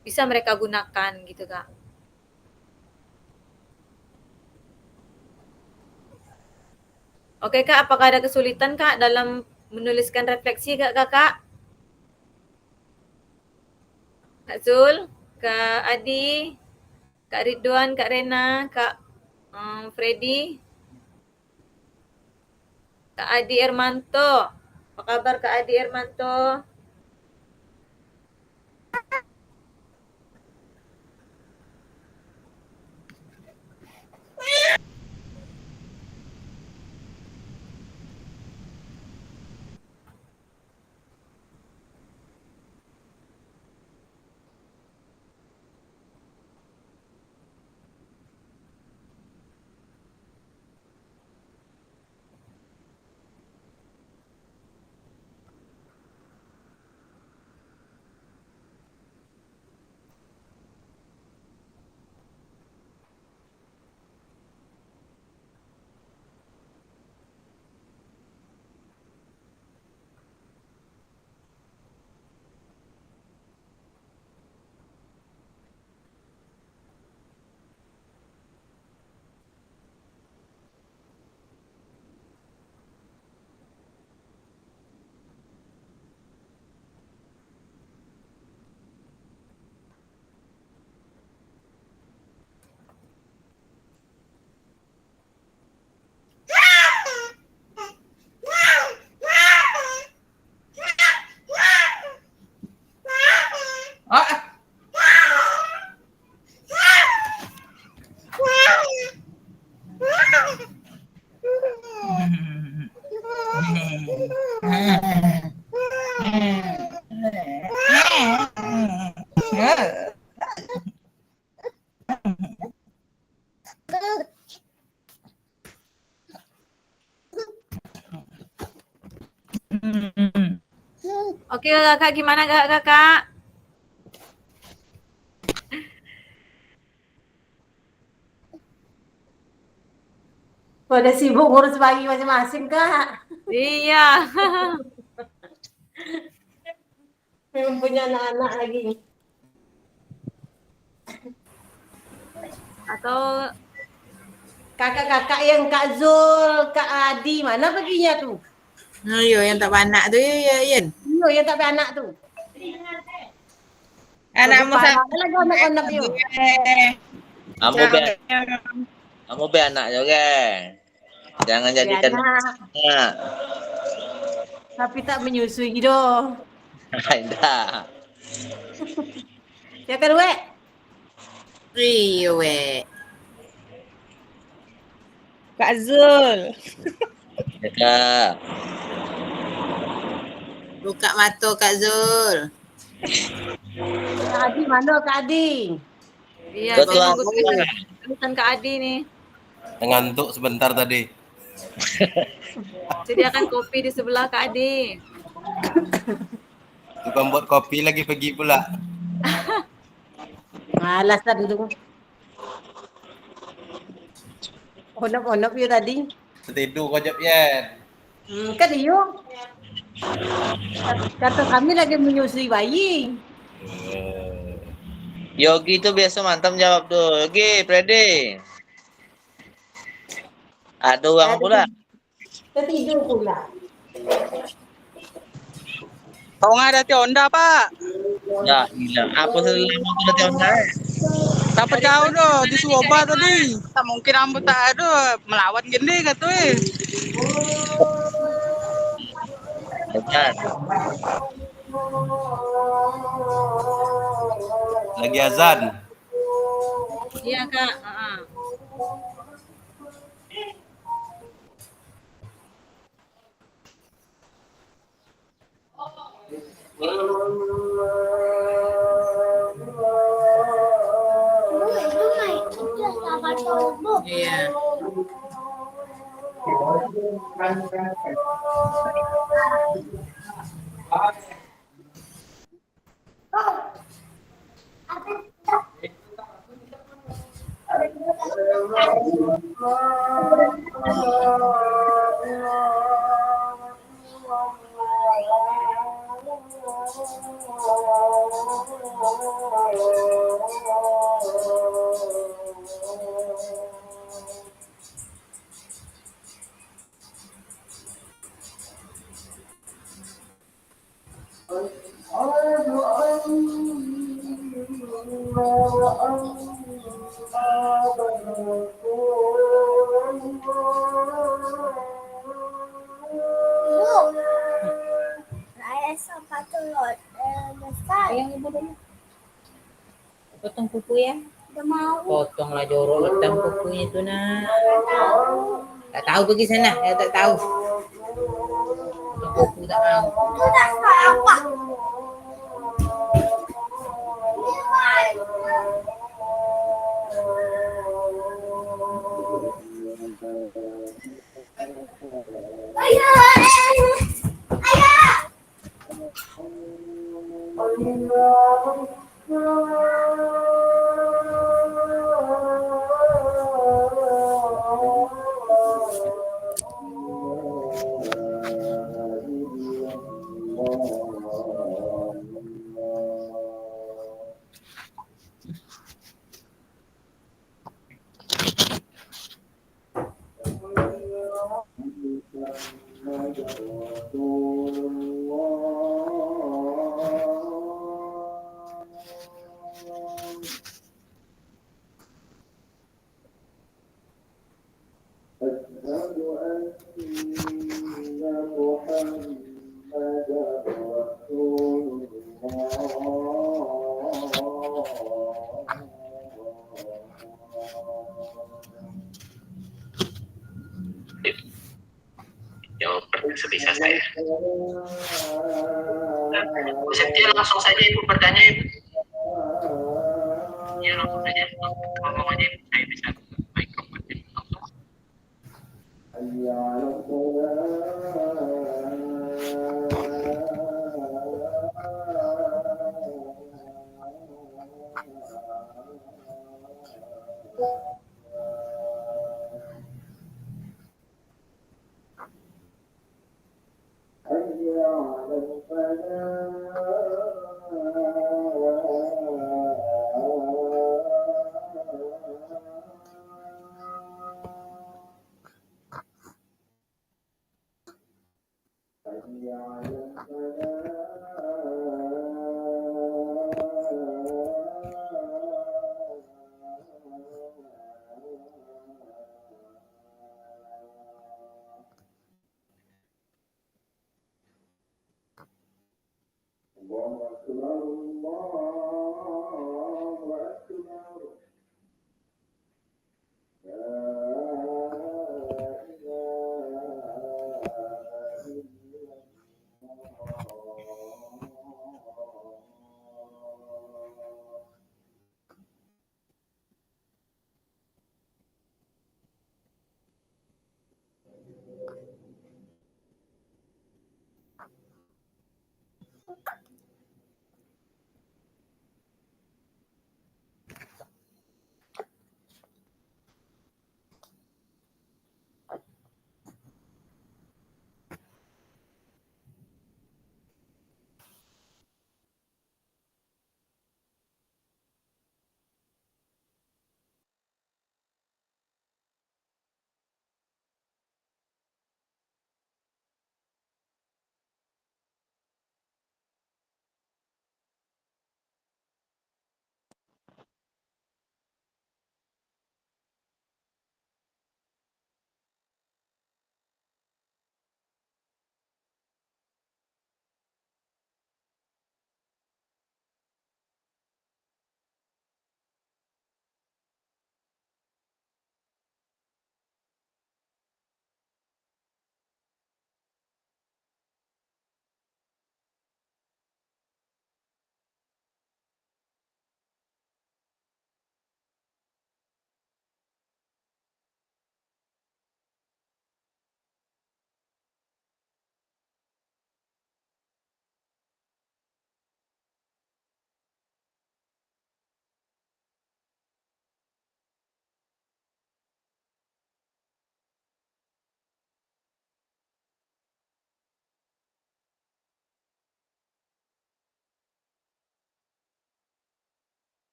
S1: bisa mereka gunakan gitu Kak. Oke Kak, apakah ada kesulitan Kak dalam menuliskan refleksi Kakak? Kak Zul, Kak Adi, Kak Ridwan, Kak Rena, Kak Freddy, Kak Adi Ermanto. Apa kabar Kak Adi Ermanto? Oke Kakak, gimana Kakak?
S4: Pada sibuk ngurus bayi masing-masing Kak.
S1: Iya.
S4: Belum punya anak-anak lagi.
S1: Atau
S4: Kakak-kakak yang Kak Zul, Kak Adi, mana perginya tuh?
S6: Yo yang tak anak tu ya Yen.
S4: Yo yang tak ada anak tuh.
S5: Anakmu sama
S4: lagi anak-anak yo.
S2: Kamu be anak juga. Jangan jadikan
S4: Anak.
S2: anak.
S4: Tapi tak menyusui gitu.
S2: Tidak.
S4: Ya kan, Wek?
S6: Iya we.
S5: Kak Zul.
S2: Ya, Kak.
S6: Buka mata Kak Zul.
S4: Kak Adi mana Kak Adi?
S1: iya,
S2: Betul,
S1: saya nunggu
S2: Kak.
S1: tulisan Kak Adi nih.
S3: Ngantuk sebentar tadi.
S1: Sediakan kopi di sebelah Kak Adi.
S3: Tukang buat kopi lagi pergi pula.
S4: Malas tadi tuh. Onop-onop yuk tadi.
S3: Setidur kau jap Yen.
S4: Kan yuk. Kata kami lagi menyusui bayi.
S2: Yogi tuh biasa mantap jawab tuh. Yogi, Freddy. Ada uang pula.
S4: Tertidur pula.
S8: Kau nggak ada Tionda, Pak?
S2: Ya, gila. Apa selama kita tiap
S8: Dapat tahu doh di Suoba tadi. Tak mungkin rambut tak ada melawan gini katanya.
S2: Benar.
S3: Lagi azan.
S1: Iya Kak.
S6: Iya.
S7: Saya sepatu lot besar.
S6: Yang ibu dulu. Potong kuku ya.
S7: Udah mau.
S6: Potonglah jorok potong kukunya itu nak. Tak tahu pergi sana. Ya tak tahu. Potong kuku tak mau.
S7: Itu tak apa.
S9: Jawab sebisa saya. Bu Septia langsung saja Ibu bertanya Ibu. Ya langsung saja. Ngomong aja Ibu, saya bisa baik kompeten.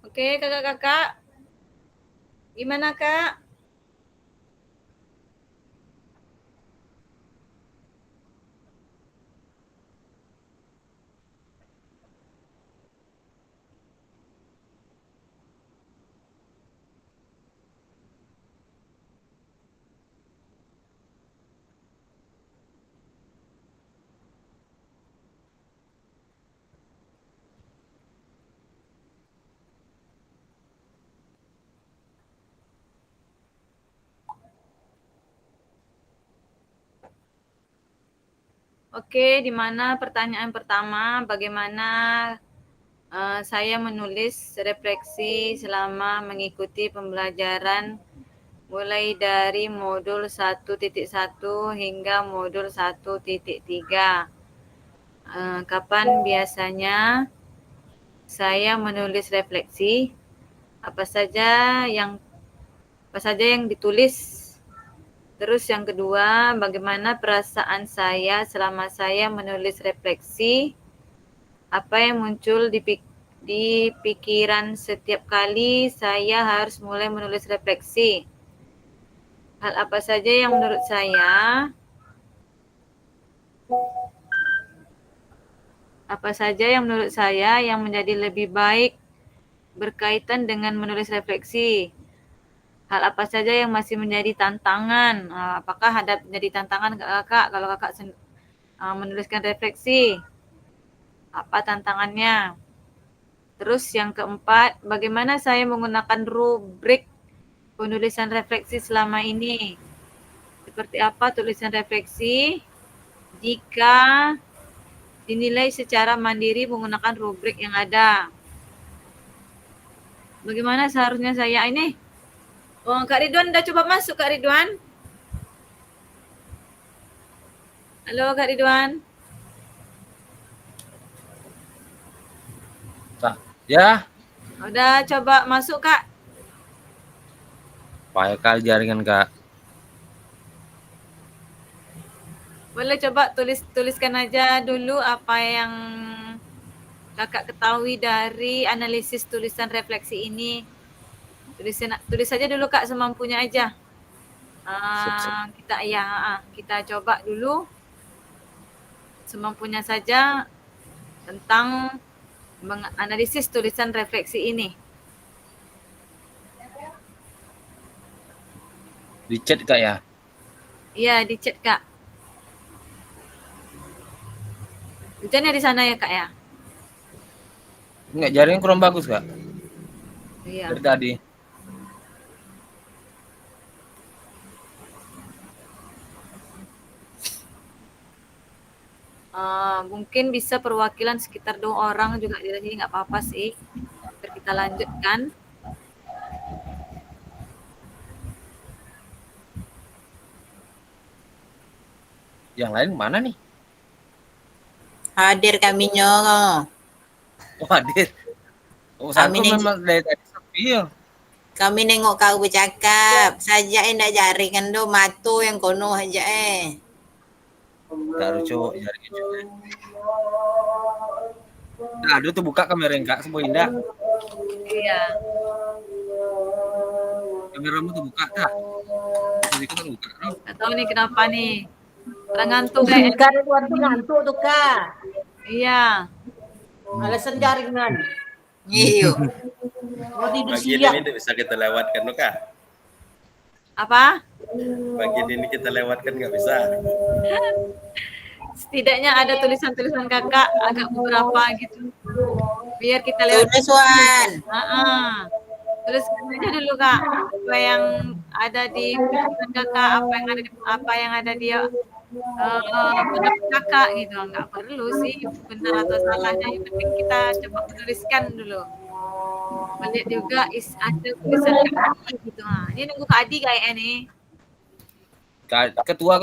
S1: Oke, kakak-kakak. Gimana, Kak? Oke, di mana pertanyaan pertama, bagaimana saya menulis refleksi selama mengikuti pembelajaran mulai dari modul 1.1 hingga modul 1.3. Kapan biasanya saya menulis refleksi? Apa saja yang ditulis? Terus yang kedua, bagaimana perasaan saya selama saya menulis refleksi? Apa yang muncul di pikiran setiap kali saya harus mulai menulis refleksi? Hal apa saja yang menurut saya yang menjadi lebih baik berkaitan dengan menulis refleksi? Hal apa saja yang masih menjadi tantangan? Apakah ada menjadi tantangan kakak kalau kakak menuliskan refleksi? Apa tantangannya? Terus yang keempat, bagaimana saya menggunakan rubrik penulisan refleksi selama ini? Seperti apa tulisan refleksi jika dinilai secara mandiri menggunakan rubrik yang ada? Bagaimana seharusnya saya ini? Oh, Kak Ridwan udah coba masuk, Kak Ridwan? Halo, Kak Ridwan.
S3: Ya,
S1: Udah coba masuk, Kak?
S3: payah kali jaringan Kak.
S1: Boleh coba tuliskan aja dulu apa yang kakak ketahui dari analisis tulisan refleksi ini. Tulis saja dulu Kak semampunya aja. Kita coba dulu semampunya saja tentang menganalisis tulisan refleksi ini.
S3: Di chat Kak ya?
S1: Iya, di chat Kak. Hujannya di sana ya Kak ya?
S3: Enggak, jaringan kurang bagus Kak.
S1: Iya.
S3: Dari tadi.
S1: Mungkin bisa perwakilan sekitar 2 orang juga di sini, nggak apa-apa sih. Biar kita lanjutkan.
S3: Yang lain mana nih?
S6: Hadir kami nyong.
S3: Oh, hadir. Oh, satu memang dari tadi sepi ya.
S6: Kami nengok kau bercakap. Saja enggak jaringan do matu yang kono aja
S3: Taruh cowok jaringan cowok. Nah, aduh tuh buka kamera Kak, semua indah.
S1: Iya.
S3: Kameramu tuh buka Kak. Jadi kan buka.
S1: Nggak tahu nih kenapa nih. Orang ngantuk kayaknya.
S4: Kak Ridwan tuh ngantuk tuh Kak.
S1: Iya.
S4: Alasan jaringan.
S6: Iyo.
S4: Mau tidur
S3: Bagian
S4: siang.
S3: ini bisa kita lewatkan loh Kak.
S1: Apa?
S3: Bagian ini kita lewatkan nggak bisa.
S1: Setidaknya ada tulisan-tulisan kakak agak beberapa gitu. Biar kita lihat.
S6: Tulis Wan.
S1: Tuliskan aja dulu Kak. Apa yang ada di pikiran kakak, apa yang ada di pendapat kakak gitu. Nggak perlu sih benar atau salahnya. Yang penting kita coba menuliskan dulu. Melihat juga ada tulisan kakak gitu. Ini nunggu Kak Adi kayaknya nih.
S3: Ketua.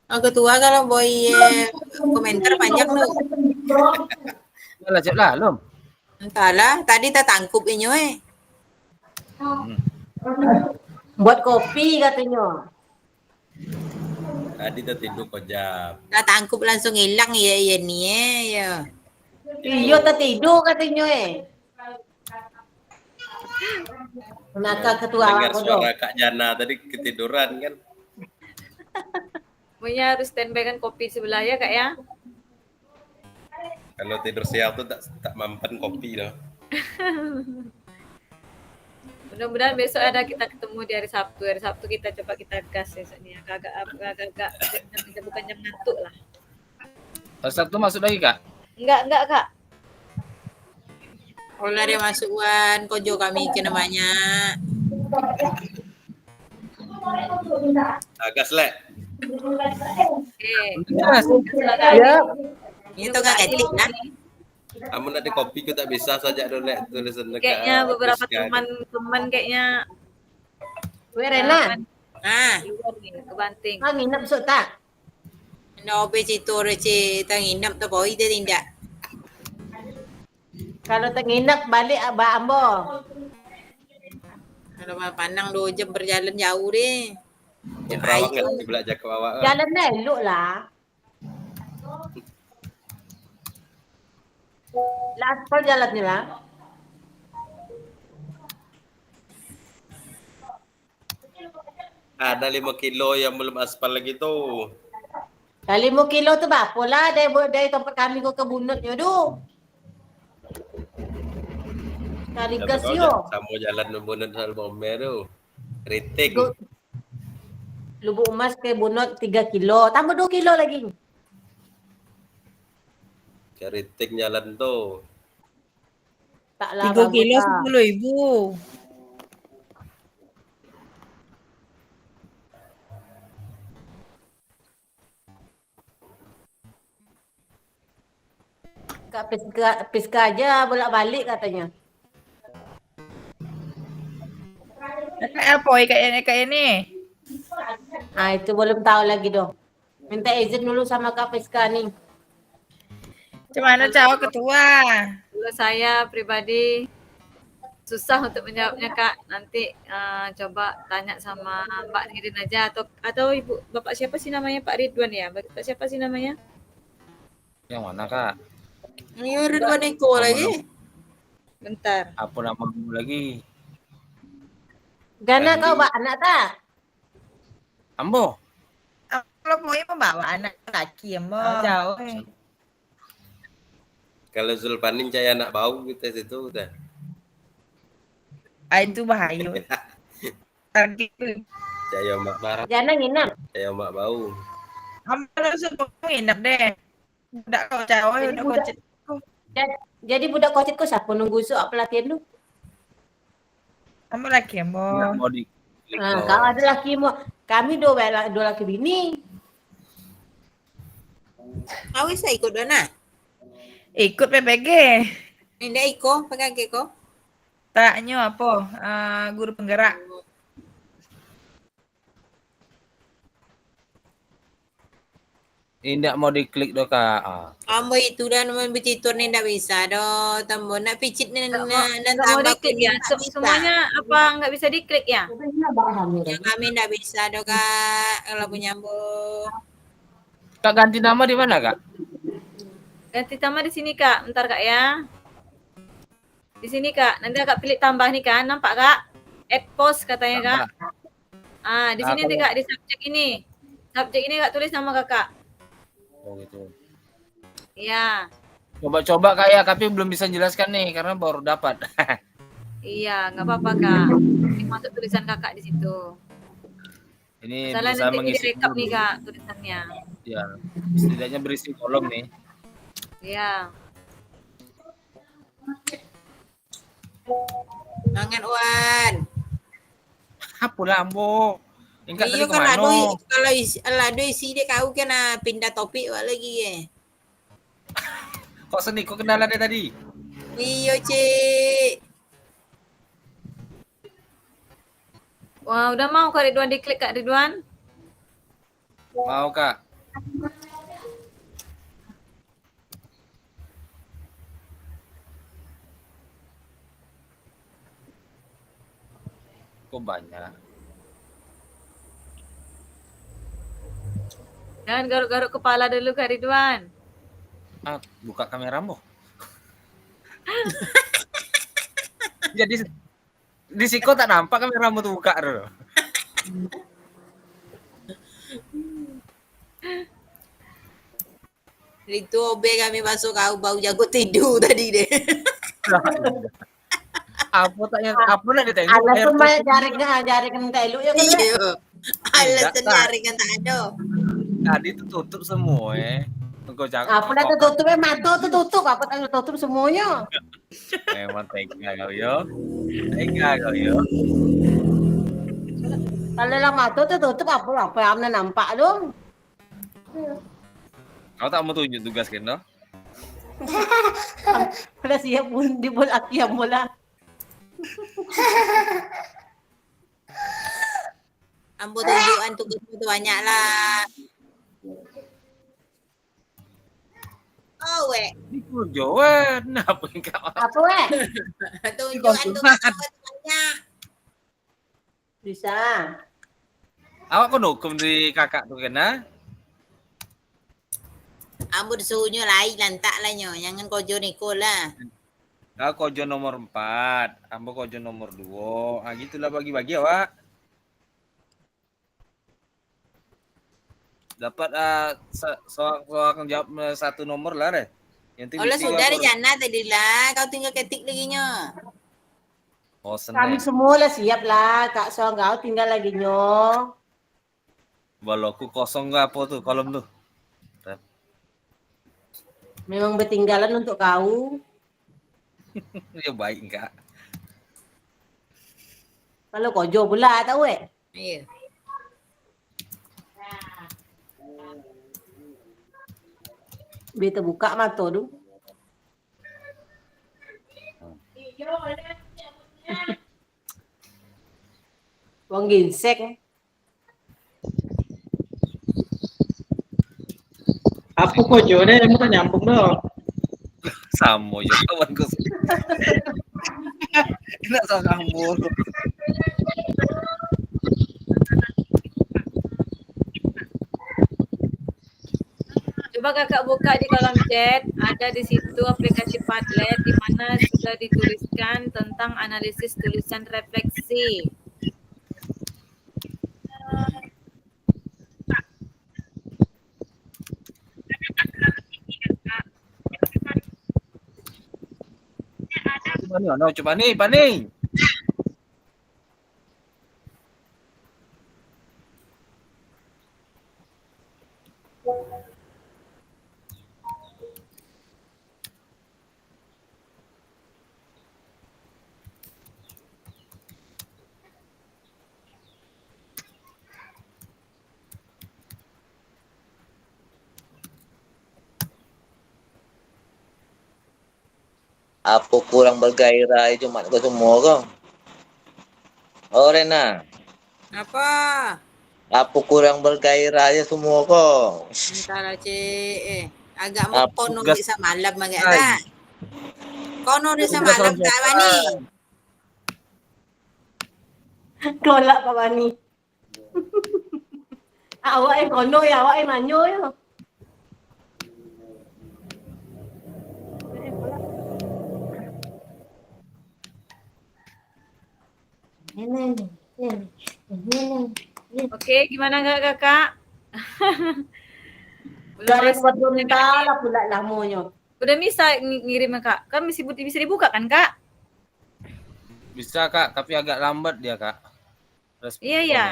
S6: Oh, ketua kalau boy komentar panjang lu.
S3: Lah, cek lah, lom.
S6: Entahlah, tadi tak tangkup inyo
S4: Buat kopi katanya.
S3: Tadi tak tidur kejap.
S6: Tak tangkup langsung hilang ya ni ya.
S4: Iya tak tidur katanya Maka ketua
S10: Dengar
S4: awak
S10: suara Kak Jana tadi ketiduran kan.
S1: Pokoknya harus standby kan kopi sebelah ya Kak ya.
S10: Kalau tidur siang tuh tak mampan kopi dah.
S1: Mudah-mudahan besok ada kita ketemu di hari Sabtu. Hari Sabtu kita coba kita gas besoknya. Agak bukan jam ngantuk lah.
S3: Hari Sabtu masuk lagi Kak?
S1: Enggak Kak.
S6: Kalau dia masuk Wan, kojo kami ke namanya.
S10: Agas lek.
S4: Ya.
S6: Itu gak ketik lah.
S10: Amun ada kopi ku tak bisa saja dulu lek tulisan dekat.
S1: Kayaknya beberapa teman kayaknya
S4: Renan.
S1: luar nih ke Banting.
S4: Kau nginep sok tak?
S6: Nobe situ rece tanginap tu boy dia tidak.
S4: Kalau tak nginep balik Abah Ambo.
S6: Kalau pandang 2 jam berjalan jauh deh.
S10: Perawak kan belajar ke awak.
S4: Jalan dah elok lah. Lah aspal jalan ni lah.
S10: Ada 5 kilo yang belum aspal lagi tu.
S4: Kali 5 kilo tu berapa lah dari tempat kami ke bunutnya tu. Kali gas yo.
S10: Sama jalan membunut sama Omer tu. Riting.
S4: Lubuk emas ke bunut 3 kilo. Tambah 2 kilo lagi.
S10: Riting jalan tu.
S4: Taklah
S5: 3 kilo 10.000.
S4: Kak Piska aja bolak-balik katanya.
S5: Apa kayak ini?
S4: Ah itu belum tahu lagi dong. Minta izin dulu sama Kak Piska nih.
S5: Macam mana cawa ketua?
S1: Kalau saya pribadi susah untuk menjawabnya Kak. Nanti coba tanya sama Mbak Nirin aja atau Ibu Bapak siapa sih namanya Pak Ridwan ya? Bapak siapa sih namanya?
S3: Yang mana Kak?
S6: Ini Ridwan Eko lagi.
S1: Bentar.
S3: Apa namamu lagi?
S4: Gana kau Pak anak tak?
S3: Ambo.
S5: Kalau mau membawa anak laki yang mau jauh.
S10: Kalau Zulpanin caya anak bau kita situ udah.
S5: Itu bahaya.
S10: Caya mak marah.
S4: Jangan nginap.
S10: Caya mak bau.
S5: Kamu langsung nginep deh. Budak kau cawa udah kocet.
S4: Jadi budak kocit kau siapa nunggu sok pelatihan lu?
S5: Kamu laki yang mau.
S3: Mau di
S4: Nah, kau ada laki mau. Kami dua laki bini.
S6: Kau bisa ikut Dona?
S5: Ikut PPG.
S6: Tidak ikut, pakai keko.
S5: Taknya apa? Guru penggerak.
S3: Tidak mau diklik doh Kak.
S6: Kamu itu dah nombor becitur ni tak bisa doh. Tambah nak picit ni dan
S1: Nggak mau diklik ya? Semuanya apa nggak bisa diklik ya?
S6: Yang kami tak bisa doh Kak. Kalau penyambung.
S3: Kak ganti nama di mana Kak?
S1: Ganti nama di sini Kak. Bentar Kak ya. Di sini Kak. Nanti Kak pilih tambah nih kan. Nampak Kak? Add post katanya Kak. Di sini nanti Kak di subjek ini. Subjek ini Kak tulis nama Kakak.
S3: Oh gitu.
S1: Iya.
S3: Coba-coba Kak ya, tapi belum bisa jelaskan nih karena baru dapat.
S1: Iya, nggak apa-apa Kak. Ini masuk tulisan Kakak di situ.
S3: Ini
S1: Salah
S3: berusaha
S1: nanti
S3: mengisi
S1: direkap
S3: dulu.
S1: nih Kak tulisannya.
S3: Ya, setidaknya berisi kolom nih.
S1: Iya.
S6: Mangan Wan.
S3: Apa Lambo? Ingkat tadi
S6: Iyo kalau
S3: kemana?
S6: ada isi dia kau kena pindah topik lagi
S3: Kok seni? Kok kenalan dia tadi?
S6: Iyo cik.
S1: Wah, udah mau Kak Ridwan diklik Kak Ridwan?
S3: Mau Kak? Kok banyak?
S1: Jangan garuk-garuk kepala dulu Kak Ridwan.
S3: Buka kameramu. Jadi Di Siko tak nampak kameramu tuh buka dulu.
S6: Itu obe kami masuk kau bau jago tidur tadi deh.
S3: Apa nak ditengok?
S4: Alasan banyak jaringan tak elok ya kan?
S6: Iya. Alasan
S3: Tidak, tak.
S6: jaringan tak ada.
S3: Tadi tuh tutup semua Engkau jangan.
S4: Apa dah tutup mata tu tutup, apa tak tutup semuanya.
S3: Memang tega kau yo. Tega kau yo.
S4: Kalau lah mata tu tutup apa yang nampak tu.
S3: Kau tak mau tunjuk tugas kena?
S4: Kalau siap pun di bola yang bola.
S6: Ambo tunjukan tugas itu banyak lah. Oh weh.
S3: Ikut Joan, apa yang kau?
S4: Apa weh?
S6: Tunjukan tugas itu banyak.
S4: Bisa.
S3: Awak kau hukum di kakak tu kena?
S6: Ambo disuruhnya lain lantak lah nyo. Jangan kojo Niko lah.
S3: Kau kojo nomor 4, ambo kojo nomor 2. Ah gitulah bagi-bagi awak. Dapat soal jawab satu nomor lah deh.
S6: Olah sudah di jana tadi lah. Kau tinggal ketik lagi nyo.
S3: Oh senang.
S4: Kami semua lah siap lah. Kak Soal kau tinggal lagi nyo.
S3: Balokku kosong ke apa tuh kolom tuh?
S4: Memang bertinggalan untuk kau.
S3: Ya baik enggak.
S4: Kalau kojo pula tahu
S6: Iya.
S4: Beta buka mata tu. Wong ginseng.
S8: Apa kojo deh, kamu tak nyambung dong.
S3: Sama ya kawan ku. Kena sama kamu.
S1: Coba kakak buka di kolom chat, ada di situ aplikasi Padlet di mana sudah dituliskan tentang analisis tulisan refleksi.
S3: Coba nih, Pani.
S2: Apa kurang bergairah cuma kau semua kau? Oh Rena,
S6: Apa?
S2: apa kurang bergairah aja semua kau?
S6: Antara cik agak mau
S2: Apa
S6: kono
S2: tugas-
S6: di semalam agak tak. Kono di semalam tak Bani.
S4: Kolak Pak Bani. Awak yang kono ya, awak yang manyo ya.
S1: Oke, gimana kakak?
S4: Dari buat bentar lah pula lamanya.
S1: Udah bisa ngirim kak? Kan bisa dibuka kan kak?
S3: Bisa kak, tapi agak lambat dia kak.
S1: Iya ya,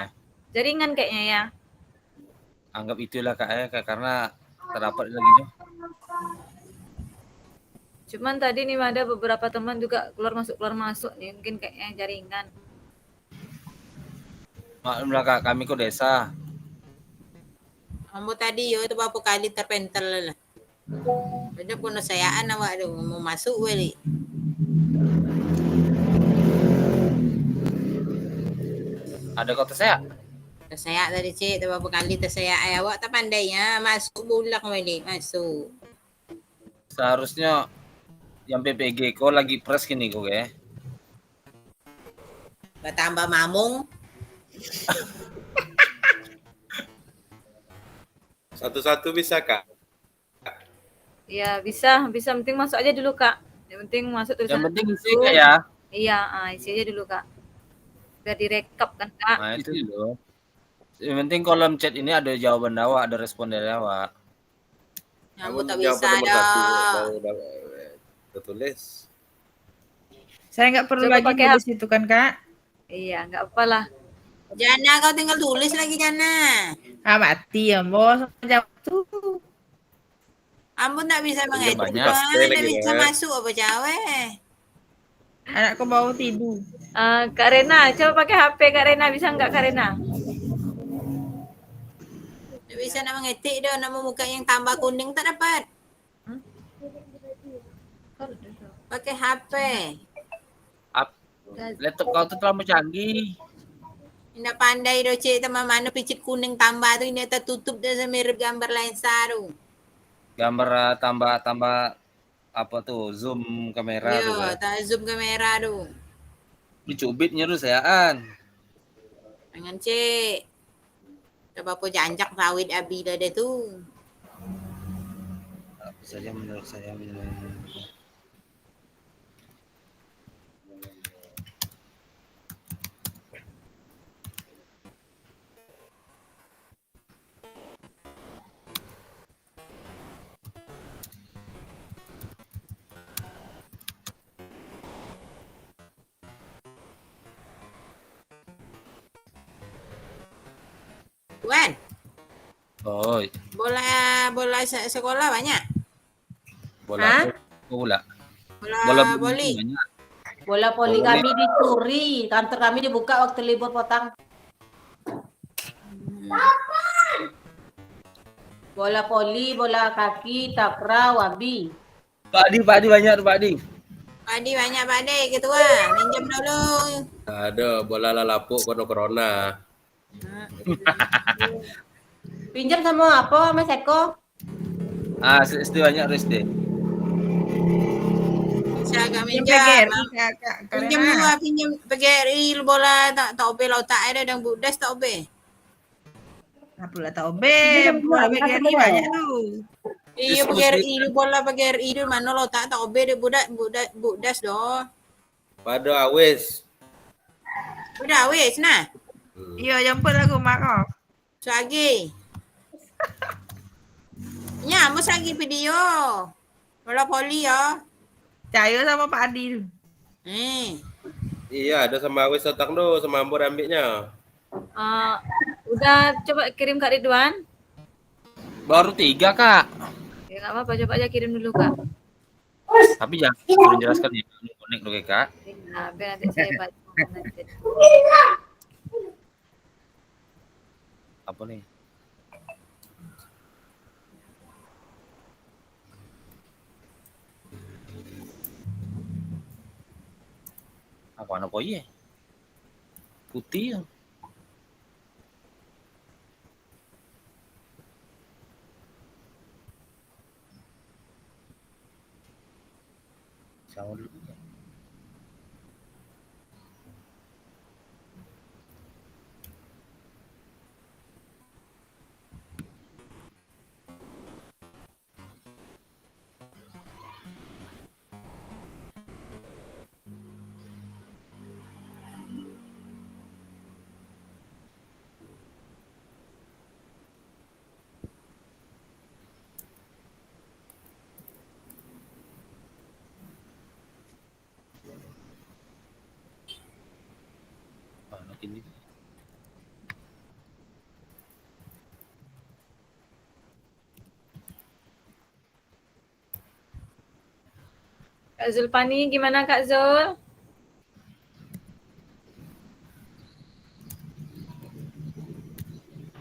S1: jaringan kayaknya ya.
S3: Anggap itulah kak ya, kak, karena terdapat lagi.
S1: Cuman tadi nih ada beberapa teman juga keluar masuk nih, mungkin kayaknya jaringan.
S3: Maklumlah kak, kami kok desa.
S6: Ambo tadi yo itu berapa kali terpental lah. Banyak pun sayaan awak tu mau masuk balik.
S3: Ada kota saya?
S6: Terseyak tadi cik, tu berapa kali terseyak awak tak pandai ya. Masuk bulak balik, masuk.
S3: Seharusnya yang PPG kau lagi press gini kok ya.
S6: Bertambah mamung.
S10: Satu-satu bisa kak?
S1: Ya bisa, penting masuk aja dulu kak. Yang penting masuk tulisan.
S3: Yang penting isi kak ya.
S1: Iya, isi aja dulu kak. biar direkap kan Kak.
S3: Nah itu loh. Yang penting kolom chat ini ada jawaban awak, ada respon dari awak.
S6: Nyamuk
S10: Kamu
S6: tak
S10: jawab
S6: bisa
S10: nomor 1
S6: dah.
S10: baru tertulis.
S5: Saya nggak perlu
S1: Coba
S5: lagi
S1: pakai
S5: nulis itu kan, Kak?
S1: Iya, nggak apalah.
S6: Jana kau tinggal tulis lagi Jana.
S5: Ah, mati ya, bos. Jawab tuh.
S6: Ampun tak bisa
S10: Iya,
S6: mengedit
S3: banyak.
S6: Tuhan,
S10: Pakai
S6: tak
S10: lagi,
S6: bisa
S10: Pak.
S6: masuk apa cawe.
S5: Anakku mau tidur.
S1: Kak Rena, coba pakai HP Kak Rena, bisa nggak Kak Rena?
S6: Tak bisa nak mengetik dah, nama muka yang tambah kuning tak dapat. Pakai HP.
S3: Laptop kau tuh terlalu canggih.
S6: Tidak pandai dah cik teman mana picit kuning tambah tu ini tertutup dah semirip gambar lensa tu.
S3: Gambar tambah apa tuh zoom kamera
S6: Ya,
S3: tuh.
S6: tak zoom kamera tu.
S3: Dicubitnya tuh sayaan.
S6: Jangan cik. Coba apa janjak sawit abi dah dia tu.
S3: Apa saja menurut saya
S6: Wan,
S3: oh,
S6: bola sekolah banyak.
S3: bola
S4: Hah?
S3: bola.
S6: Bola
S3: Bola
S6: voli.
S3: banyak.
S4: Bola voli
S3: Voli.
S4: kami dicuri. Kantor kami dibuka waktu libur potong. Bola voli, bola kaki, takraw, wabi.
S3: Pak Adi banyak tuh Pak Adi.
S6: Padi banyak padi ketua. Minjam dulu.
S10: Ada bola lalapuk kono corona.
S4: Pinjam sama apa, Mas Eko?
S3: SD banyak tuh SD.
S6: Bisa agak
S5: Yang
S6: minjam.
S5: PGRI, Kak.
S6: Pinjam
S5: Karena
S6: dulu, pinjam PGRI bola tak obe lautak ada dan budas tak obe.
S5: apa pula tahu
S4: Pinjam
S5: bola
S4: semua,
S5: PGRI
S4: semua.
S5: banyak tuh.
S6: Iya PGRI bola PGRI itu mana lautak tak obe dia budas doh.
S10: Pada awes.
S6: Udah wes nah.
S5: Iya, jemput aku mak kau.
S6: Lagi. Ya, mus lagi video. Bola voli ya.
S5: Cayo sama Pak Adi tuh.
S10: Iya, ada sama awes otak tuh, sama Ambur ambilnya.
S1: Udah coba kirim Kak Ridwan.
S3: Baru 3 Kak.
S1: Ya nggak apa-apa, coba aja kirim dulu Kak.
S3: Tapi jangan suruh jelaskan ya. Unik loh Kak.
S1: Nah, biar nanti saya baca. Nanti.
S3: Apa nih? Apa anak iya? Putih ya. Sama dulu. Anak ini.
S1: Kak Zulpani gimana Kak Zul?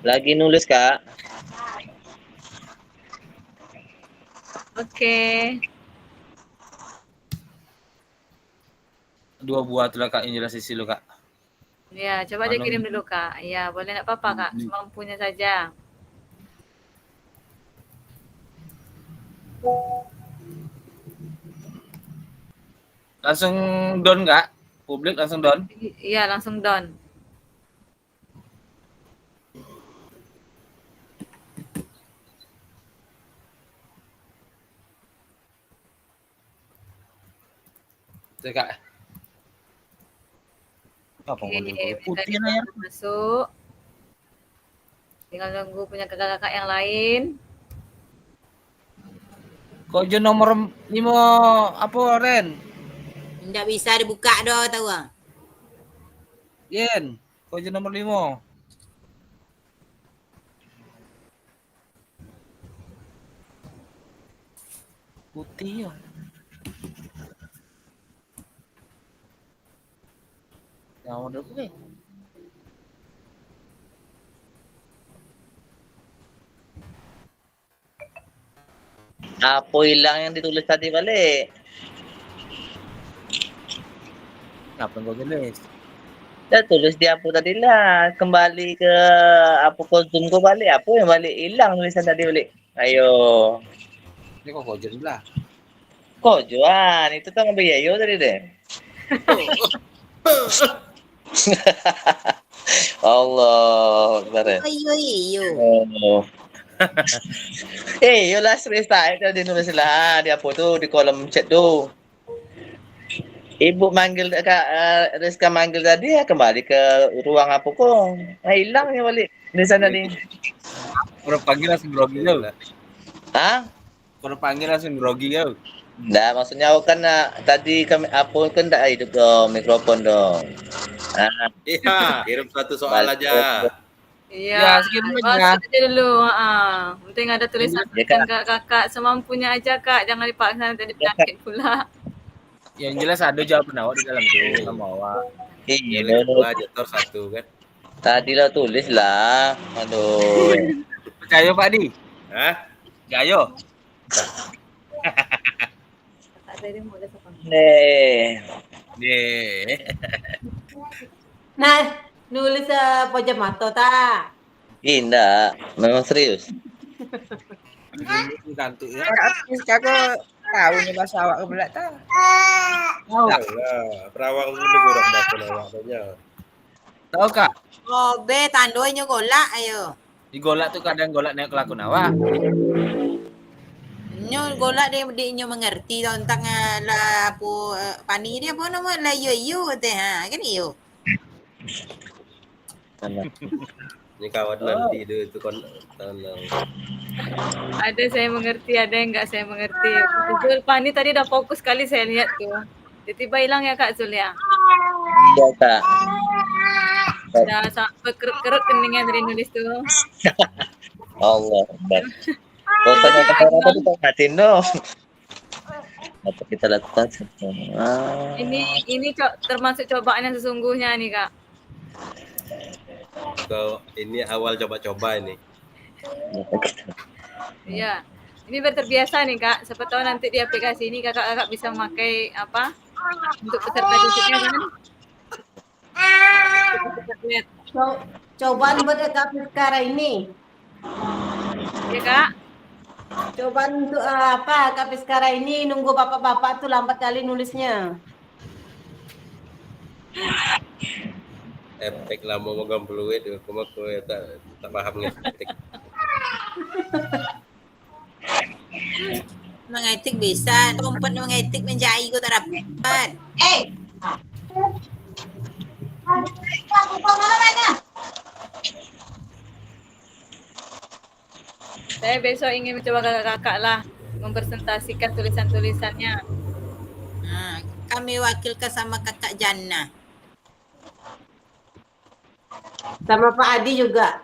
S2: Lagi nulis, Kak.
S1: Oke.
S3: 2 buah tuh lah Kak yang jelas isi lo Kak.
S1: Ya, coba aja kirim dulu Kak. Ya, boleh nggak apa-apa Kak, semampunya saja.
S3: Langsung down nggak? Publik langsung down?
S1: Iya, langsung down.
S3: Tuh Kak. Apa
S1: Oke,
S3: kau
S1: mereka
S3: putih
S1: ini
S3: lah ya?
S1: baru masuk. Tinggal nunggu punya kakak-kakak yang lain.
S3: Kau je nomor 5 apa Ren?
S6: Tidak bisa dibuka dah tahu ah.
S3: Yen, kau je nomor 5. Putih ya. Yang udah gue.
S2: Apa hilang yang ditulis tadi balik?
S3: Apa yang kau tulis?
S2: Dah tulis di apa tadi lah. Kembali ke apa konsum kau balik. Apa yang balik? Hilang tulisan tadi balik. Ayo.
S3: Ini kau je lah.
S2: Kok Juan? Itu tuh ngambil Yayo tadi deh. Allah Akbar.
S6: Iyo.
S2: Oh. Yo lah serius tak itu nulis lah di apa tuh di kolom chat tuh. Ibu manggil Kak Rizka manggil tadi ya kembali ke ruang apa kok? Hilang ya balik di sana nih.
S3: Kau panggil langsung grogi kau.
S2: Hah?
S3: Kau panggil langsung grogi kau.
S2: Nah, maksudnya aku kan tadi kami apa kan tak hidup dong mikrofon dong. Nah,
S10: Iya, kirim satu soal aja.
S1: Iya,
S3: Ya, sekian dulu aja.
S1: masuk aja dulu. Penting ada tulisan
S2: Ya, Kak.
S1: kakak semampunya aja kak, jangan dipaksa nanti penyakit pula.
S3: Yang jelas ada jawaban awak di dalam tuh sama awak.
S2: iya
S10: Nilai
S2: dong.
S10: 2 jetor 1 kan.
S2: Tadi lah tulis lah. Aduh.
S3: Percaya Pak Di?
S10: Hah?
S3: Gayo.
S2: Nih.
S3: Nih.
S4: Nah, nulis pojok mato tak?
S2: Indah, memang serius.
S3: Gantuk ya. Kagak tahu nih bahasa awak ke belak tak? Tahu.
S10: Lah, perawang lebih kurang dapat awaknya.
S3: Tahu Kak?
S6: Oh, be tandonya golak ayo.
S3: Di golak tuh kadang golak naik kelakon awak.
S6: Nyo golak dia mengerti tentang lah apa pani dia apa nama lah yo teh kan yo.
S10: Ini kawan nanti itu kon tanang.
S1: Ada saya mengerti, ada yang enggak saya mengerti. Zul Pani tadi udah fokus sekali saya lihat tuh. Tiba-tiba hilang ya Kak Zul ya.
S2: Iya Kak.
S1: Udah sampai kerut-kerut keningnya dari nulis tuh.
S2: Allah Akbar. Pokoknya apa kita ngatin dong. Apa kita lakukan semua?
S1: Ini termasuk cobaan yang sesungguhnya nih Kak.
S10: Kau ini awal coba-coba ini.
S1: Iya. Ini biar terbiasa nih Kak. Siapa tahu nanti di aplikasi ini kakak-kakak bisa memakai apa? Untuk peserta didiknya kan?
S4: Cobaan buat Kak sekarang ini.
S1: Ya Kak.
S4: Cobaan untuk apa Kak sekarang ini nunggu bapak-bapak tuh lambat kali nulisnya.
S10: Efek lama megang peluit aku mah tak paham ngetik.
S6: Mengetik bisa, tempat mengetik menjahit kau tak dapat.
S1: Saya besok ingin mencoba kakak-kakak lah mempresentasikan tulisan-tulisannya.
S6: Nah, kami wakilkan sama kakak Jannah.
S4: Sama Pak Adi juga.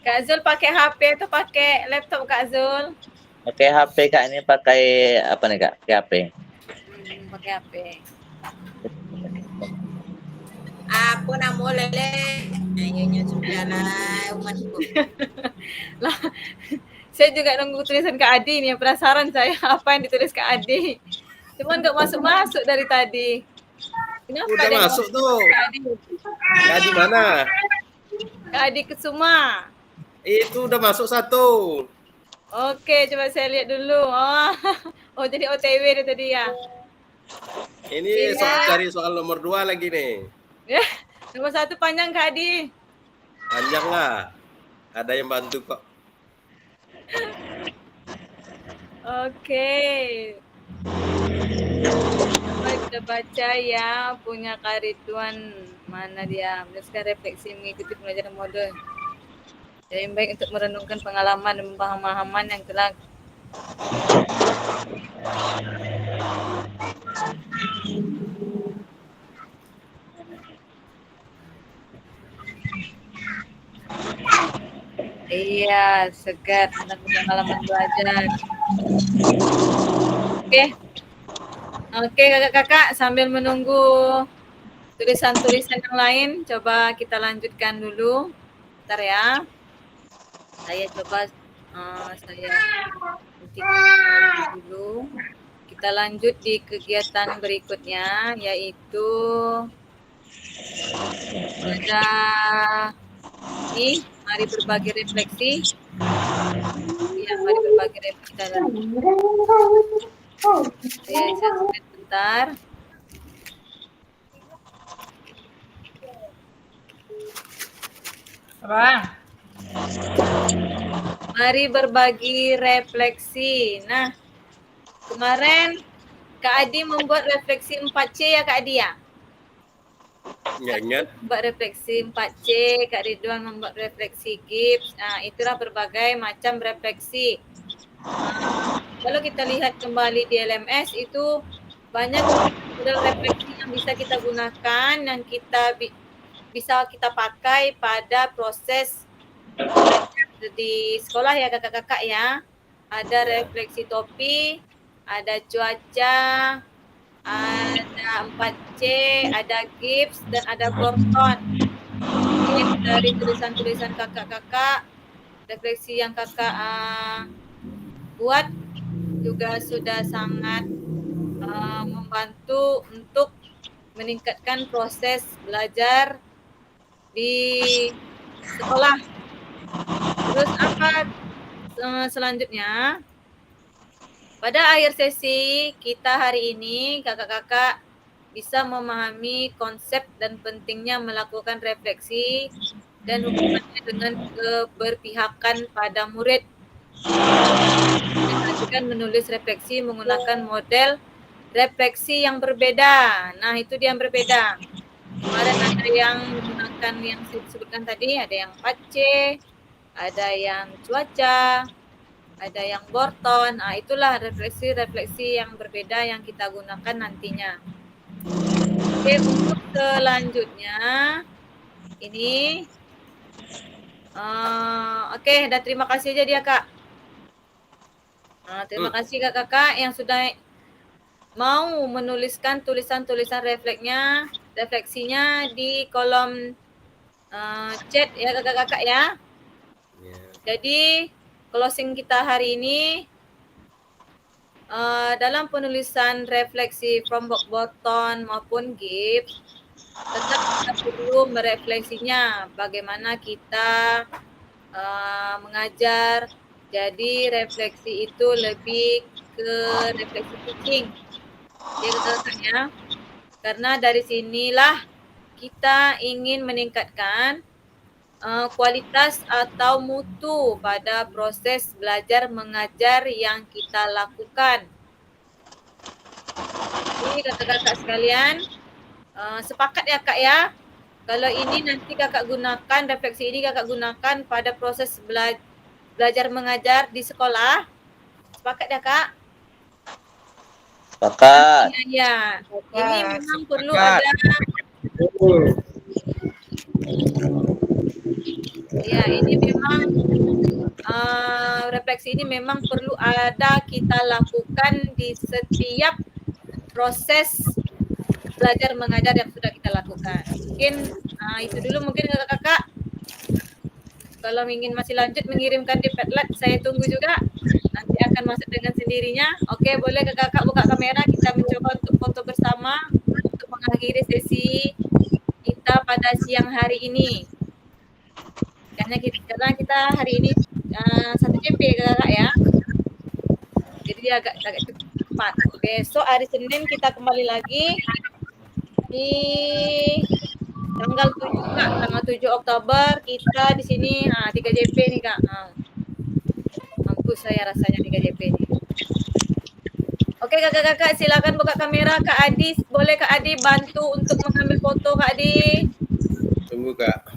S1: Kak Zul pakai HP atau pakai laptop Kak Zul?
S2: Pakai HP Kak, ini pakai apa nih Kak? Pakai HP.
S1: Pakai HP.
S6: Apa nama lele? Ayonya sudah lah umatku.
S1: Lah, saya juga nunggu tulisan Kak Adi nih. Penasaran saya apa yang ditulis Kak Adi. Cuman nggak masuk-masuk dari tadi. Kenapa
S10: Udah
S1: dia
S10: masuk tuh.
S1: Kak Adi?
S10: Ya di mana?
S1: Kak Adi Kusuma.
S10: Itu udah masuk 1.
S1: Oke, coba saya lihat dulu. Oh jadi OTW dia tadi ya.
S10: Ini cari soal nomor 2 lagi nih.
S1: Ya, nomor 1 panjang Kak Adi.
S10: Panjang lah. Ada yang bantu kok.
S1: Oke. Coba kita baca ya punya Kak Ridwan. Mana dia? Menuliskan refleksi mengikuti pembelajaran modul. Jadi baik untuk merenungkan pengalaman dan pemahaman yang telah iya, segar tentang pengalaman belajar. Oke, kakak-kakak sambil menunggu tulisan-tulisan yang lain, coba kita lanjutkan dulu. Bentar ya. Saya coba saya hentikan dulu. Kita lanjut di kegiatan berikutnya, yaitu ada ini, mari berbagi refleksi. Ya, mari berbagi refleksi dalam. Saya sebentar.
S5: Bang.
S1: Mari berbagi refleksi. Nah, kemarin Kak Adi membuat refleksi 4C ya Kak Adi ya?
S10: Nggak ingat.
S1: Membuat refleksi 4C, Kak Ridwan membuat refleksi Gibbs. Nah, itulah berbagai macam refleksi. Kalau kita lihat kembali di LMS itu banyak model refleksi yang bisa kita gunakan, yang kita bisa kita pakai pada proses di sekolah ya kakak-kakak ya. Ada refleksi topi, ada cuaca, ada 4C, ada Gibbs, dan ada Borton. Ini dari tulisan-tulisan kakak-kakak, refleksi yang kakak buat juga sudah sangat membantu untuk meningkatkan proses belajar di sekolah. Terus apa selanjutnya? Pada akhir sesi kita hari ini, kakak-kakak bisa memahami konsep dan pentingnya melakukan refleksi dan hubungannya dengan keberpihakan pada murid. Kita menulis refleksi menggunakan model refleksi yang berbeda. Nah, itu dia yang berbeda. Kemarin ada yang menggunakan yang saya sebutkan tadi, ada yang 4C, ada yang cuaca, ada yang Borton. Nah, itulah refleksi-refleksi yang berbeda yang kita gunakan nantinya. Oke, untuk selanjutnya ini oke, dan terima kasih aja dia Kak. Terima kasih kakak-kakak yang sudah mau menuliskan tulisan-tulisan refleksinya di kolom chat ya kakak-kakak ya. Jadi closing kita hari ini dalam penulisan refleksi from Borton maupun Gibbs, tetap kita perlu merefleksinya bagaimana kita mengajar. Jadi refleksi itu lebih ke refleksi teaching. Ya katanya, karena dari sinilah kita ingin meningkatkan kualitas atau mutu pada proses belajar mengajar yang kita lakukan. Jadi kakak-kakak sekalian, sepakat ya Kak ya? Kalau ini nanti kakak gunakan, refleksi ini kakak gunakan pada proses belajar mengajar di sekolah. Sepakat ya Kak?
S2: Sepakat.
S1: Ya. Ini memang perlu ada. Ya, ini memang refleksi ini memang perlu ada kita lakukan di setiap proses belajar mengajar yang sudah kita lakukan. Mungkin itu dulu mungkin kakak-kakak. Kalau ingin masih lanjut mengirimkan di Padlet, saya tunggu juga. Nanti akan masuk dengan sendirinya. Oke, boleh kakak-kakak buka kamera. Kita mencoba untuk foto bersama untuk mengakhiri sesi kita pada siang hari ini. Karena kita hari ini 1 JP kakak ya. Jadi dia agak cepat. Besok hari Senin kita kembali lagi di tanggal 7 Kak, tanggal 7 Oktober kita di sini 3 JP nih Kak. Mampus saya rasanya 3 JP nih. Oke kakak-kakak silakan buka kamera. Kak Adi, boleh Kak Adi bantu untuk mengambil foto Kak Adi?
S10: Tunggu Kak.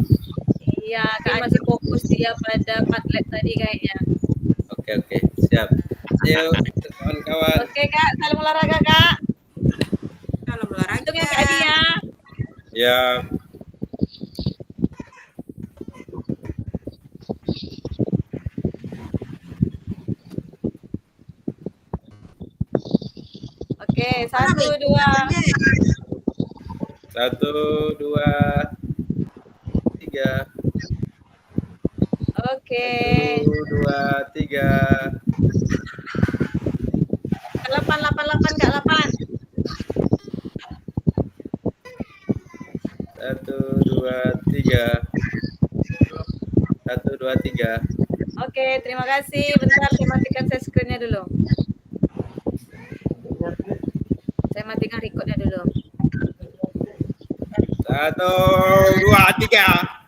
S1: Iya, Kak Adi masih fokus dia pada Padlet tadi kayaknya.
S10: Oke, siap. Yuk, kawan-kawan.
S1: Oke Kak, salam olahraga Kak.
S6: Salam olahraga.
S1: Hitung ya Kak Adi ya.
S10: Ya.
S1: Oke, 1, 2.
S10: 1, 2, 3.
S1: Oke.
S10: 1, 2, 3.
S1: 8 Kak, 8.
S10: 1, 2, 3. 1, 2, 3.
S1: Oke, terima kasih. Bentar saya matikan share screen-nya dulu. Saya matikan record-nya dulu.
S10: 1, 2, 3.